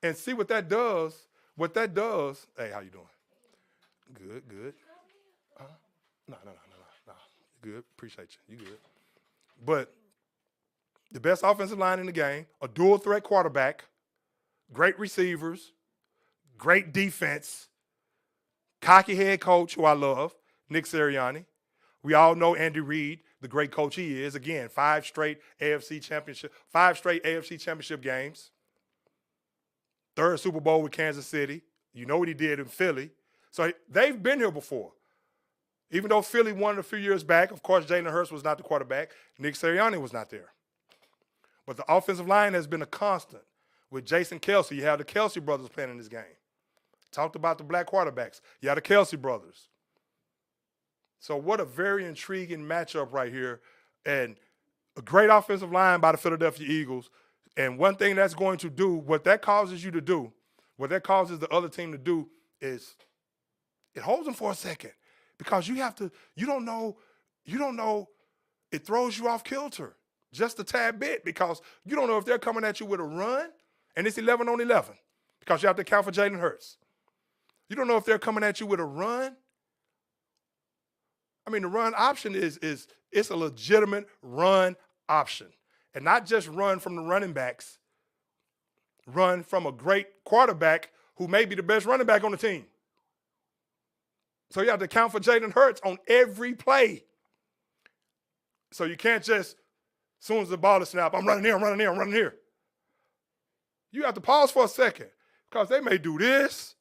and see what that does. Hey, how you doing? Good. No. Good. Appreciate you. You good. But the best offensive line in the game, a dual threat quarterback, great receivers, great defense, cocky head coach who I love, Nick Sirianni. We all know Andy Reid, the great coach he is. Again, 5 straight AFC championship games. 3rd Super Bowl with Kansas City. You know what he did in Philly. So they've been here before. Even though Philly won a few years back, of course, Jalen Hurts was not the quarterback. Nick Sirianni was not there. But the offensive line has been a constant. With Jason Kelce, you have the Kelce brothers playing in this game. Talked about the black quarterbacks. You have the Kelce brothers. So what a very intriguing matchup right here. And a great offensive line by the Philadelphia Eagles. And one thing that's going to do, what that causes you to do, what that causes the other team to do is it holds them for a second. Because you don't know it throws you off kilter just a tad bit because you don't know if they're coming at you with a run and it's 11 on 11 because you have to account for Jalen Hurts. You don't know if they're coming at you with a run. I mean, the run option is it's a legitimate run option. And not just run from the running backs, run from a great quarterback who may be the best running back on the team. So you have to account for Jalen Hurts on every play. So you can't just, as soon as the ball is snapped, I'm running here, I'm running here, I'm running here. You have to pause for a second because they may do this.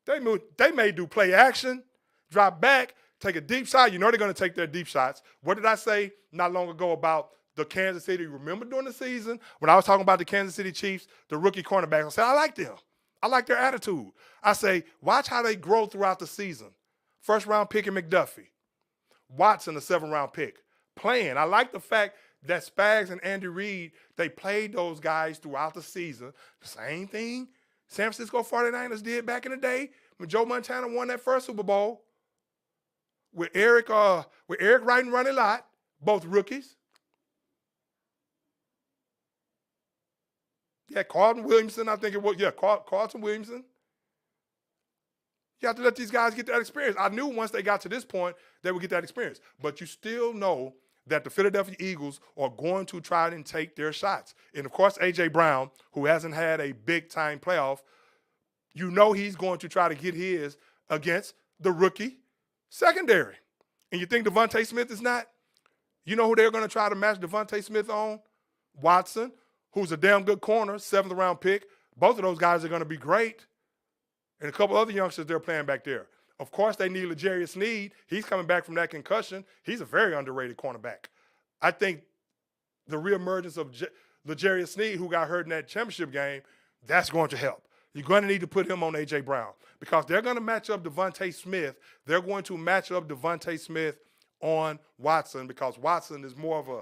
They may do play action, drop back, take a deep shot. You know they're going to take their deep shots. What did I say not long ago about the Kansas City? Remember during the season when I was talking about the Kansas City Chiefs, the rookie cornerbacks? I said, I like them. I like their attitude. I say, watch how they grow throughout the season. First round pick in McDuffie. Watson, the 7th round pick. Playing. I like the fact that Spags and Andy Reid, they played those guys throughout the season. The same thing San Francisco 49ers did back in the day when Joe Montana won that first Super Bowl with Eric Wright and Ronnie Lott, both rookies. Yeah, Carlton Williamson, I think it was. Yeah, Carlton Williamson. You have to let these guys get that experience. I knew once they got to this point, they would get that experience. But you still know that the Philadelphia Eagles are going to try and take their shots. And, of course, A.J. Brown, who hasn't had a big-time playoff, you know he's going to try to get his against the rookie secondary. And you think Devontae Smith is not? You know who they're going to try to match Devontae Smith on? Watson, who's a damn good corner, 7th-round pick. Both of those guys are going to be great. And a couple other youngsters they're playing back there. Of course, they need L'Jarius Sneed. He's coming back from that concussion. He's a very underrated cornerback. I think the reemergence of L'Jarius Sneed, who got hurt in that championship game, that's going to help. You're going to need to put him on A.J. Brown because they're going to match up Devontae Smith. They're going to match up Devontae Smith on Watson because Watson is more of a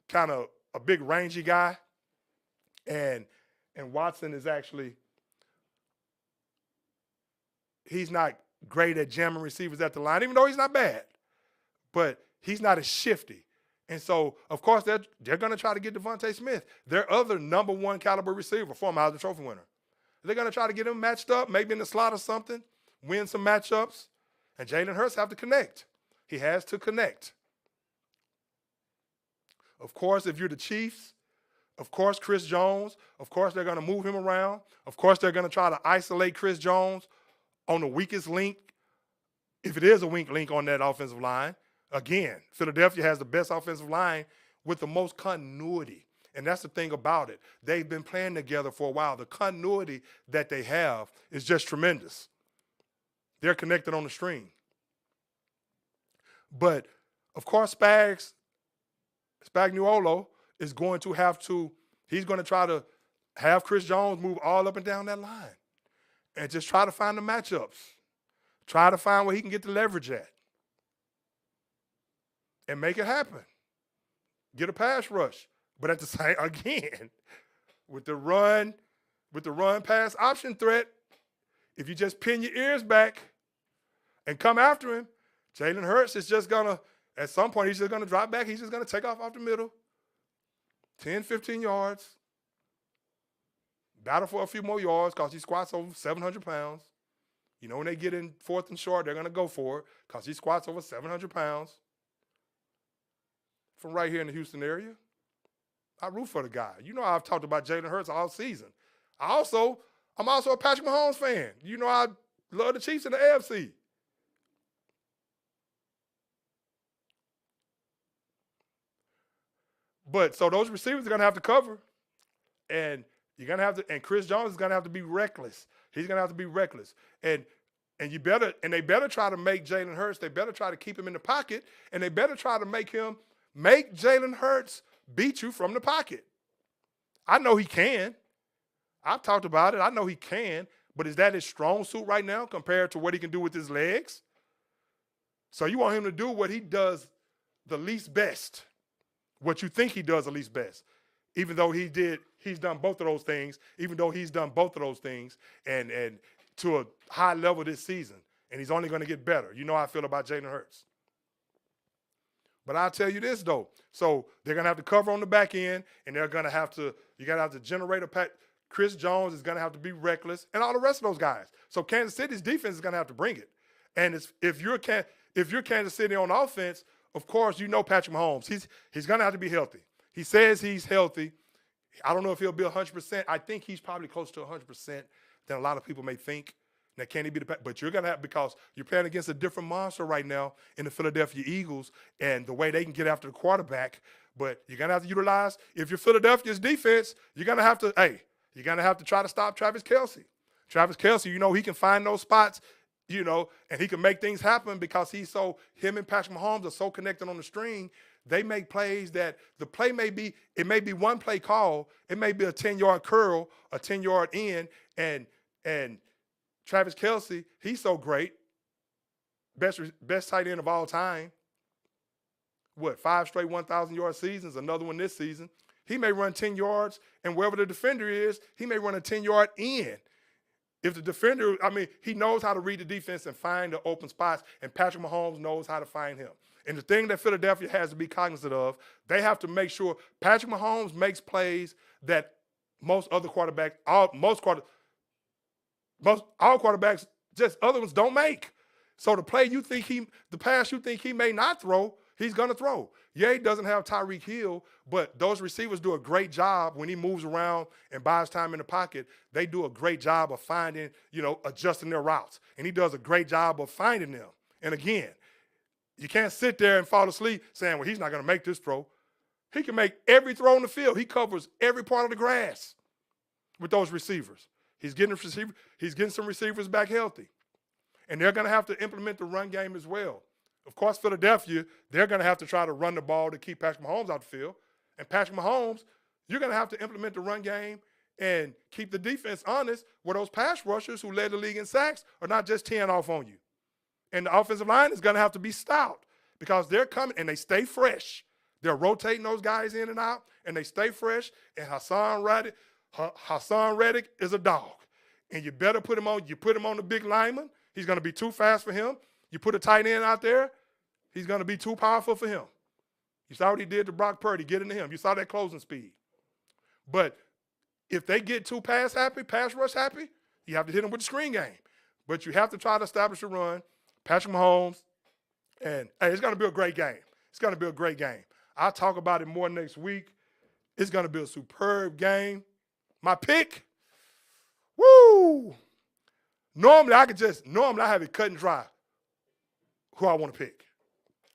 kind of a big rangy guy. And Watson is actually, he's not great at jamming receivers at the line, even though he's not bad. But he's not as shifty. And so, of course, they're going to try to get Devontae Smith, their other number 1 caliber receiver, former Heisman Trophy winner. They're going to try to get him matched up, maybe in the slot or something, win some matchups. And Jalen Hurts have to connect. He has to connect. Of course, if you're the Chiefs, of course, Chris Jones, of course, they're going to move him around. Of course, they're going to try to isolate Chris Jones on the weakest link, if it is a weak link on that offensive line. Again, Philadelphia has the best offensive line with the most continuity. And that's the thing about it. They've been playing together for a while. The continuity that they have is just tremendous. They're connected on the string. But, of course, Spagnuolo is going to have to, he's going to try to have Chris Jones move all up and down that line and just try to find the matchups. Try to find where he can get the leverage at and make it happen. Get a pass rush. But at the same, again, with the run pass option threat, if you just pin your ears back and come after him, Jalen Hurts is just going to, at some point, he's just going to drop back. He's just going to take off the middle, 10, 15 yards, battle for a few more yards because he squats over 700 pounds. You know, when they get in 4th and short, they're going to go for it because he squats over 700 pounds from right here in the Houston area. I root for the guy. You know I've talked about Jalen Hurts all season. I'm also a Patrick Mahomes fan. You know I love the Chiefs in the AFC. But so those receivers are going to have to cover. And you're going to have to, and Chris Jones is going to have to be reckless. He's going to have to be reckless. And they better try to make Jalen Hurts, they better try to keep him in the pocket, and they better try to make Jalen Hurts beat you from the pocket. I know he can. I've talked about it. I know he can. But is that his strong suit right now compared to what he can do with his legs? So you want him to do what he does the least best, what you think he does the least best, even though he's done both of those things, and to a high level this season, and he's only going to get better. You know how I feel about Jalen Hurts. But I'll tell you this though. So they're gonna have to cover on the back end, and they're gonna have to. You gotta have to generate a pack. Chris Jones is gonna have to be reckless, and all the rest of those guys. So Kansas City's defense is gonna have to bring it. And if you're Kansas City on offense, of course you know Patrick Mahomes. He's gonna have to be healthy. He says he's healthy. I don't know if he'll be 100%. I think he's probably close to 100% than a lot of people may think. Now, can he be the? But you're gonna have, because you're playing against a different monster right now in the Philadelphia Eagles, and the way they can get after the quarterback. But you're gonna have to utilize, if you're Philadelphia's defense, you're gonna have to. Hey, you're gonna have to try to stop Travis Kelce. Travis Kelce, you know, he can find those spots, you know, and he can make things happen because him and Patrick Mahomes are so connected on the string. They make plays that the play may be one play call, it may be a 10-yard curl, a 10-yard in, and Travis Kelce, he's so great. Best tight end of all time. What, 5 straight 1,000-yard seasons, another one this season. He may run 10 yards, and wherever the defender is, he may run a 10-yard in. If the defender, he knows how to read the defense and find the open spots, and Patrick Mahomes knows how to find him. And the thing that Philadelphia has to be cognizant of, they have to make sure Patrick Mahomes makes plays that most other quarterbacks, all quarterbacks, just other ones don't make. So the pass you think he may not throw, he's gonna throw. Yeah, he doesn't have Tyreek Hill, but those receivers do a great job when he moves around and buys time in the pocket. They do a great job of finding, adjusting their routes. And he does a great job of finding them. And again, you can't sit there and fall asleep saying, well, he's not gonna make this throw. He can make every throw on the field. He covers every part of the grass with those receivers. He's getting some receivers back healthy. And they're going to have to implement the run game as well. Of course, Philadelphia, they're going to have to try to run the ball to keep Patrick Mahomes out the field. And Patrick Mahomes, you're going to have to implement the run game and keep the defense honest, where those pass rushers who led the league in sacks are not just teeing off on you. And the offensive line is going to have to be stout because they're coming and they stay fresh. They're rotating those guys in and out, and they stay fresh. And Hassan Reddick is a dog. And you better put him on. You put him on the big lineman, he's going to be too fast for him. You put a tight end out there, he's going to be too powerful for him. You saw what he did to Brock Purdy, get into him. You saw that closing speed. But if they get too pass rush happy, you have to hit them with the screen game. But you have to try to establish a run. Patrick Mahomes, and hey, it's going to be a great game. It's going to be a great game. I'll talk about it more next week. It's going to be a superb game. My pick, woo! Normally I have it cut and dry who I want to pick.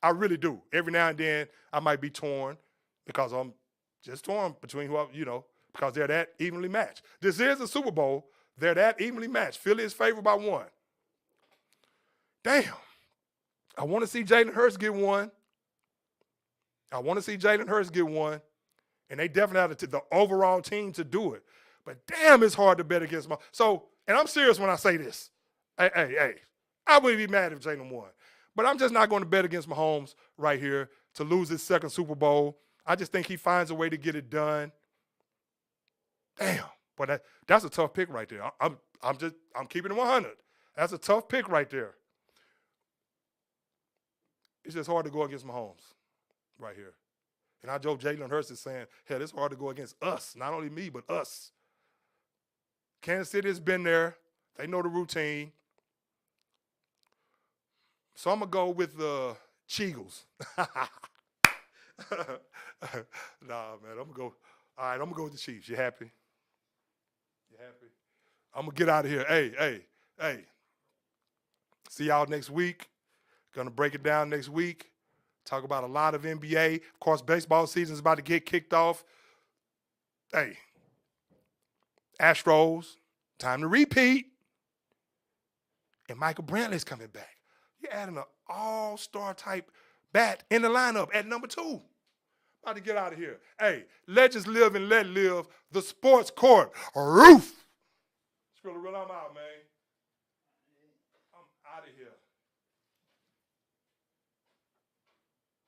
I really do. Every now and then I might be torn because I'm just torn between because they're that evenly matched. This is a Super Bowl. They're that evenly matched. Philly is favored by 1. Damn. I want to see Jalen Hurts get one. And they definitely have the overall team to do it. But damn, it's hard to bet against Mahomes. So, and I'm serious when I say this. Hey, I wouldn't be mad if Jalen won. But I'm just not going to bet against Mahomes right here to lose his second Super Bowl. I just think he finds a way to get it done. Damn. But that's a tough pick right there. I'm keeping it 100. That's a tough pick right there. It's just hard to go against Mahomes right here. And I joke Jalen Hurts is saying, hell, it's hard to go against us. Not only me, but us. Kansas City has been there. They know the routine. So I'm going to go with the Cheagles. Nah, man, I'm going to go. All right, I'm going to go with the Chiefs. You happy? You happy? I'm going to get out of here. Hey. See y'all next week. Going to break it down next week. Talk about a lot of NBA. Of course, baseball season is about to get kicked off. Hey, Astros, time to repeat. And Michael Brantley's coming back. You're adding an all-star type bat in the lineup at number 2. About to get out of here. Hey, legends live and let live. The sports court roof. It's really real. I'm out, man.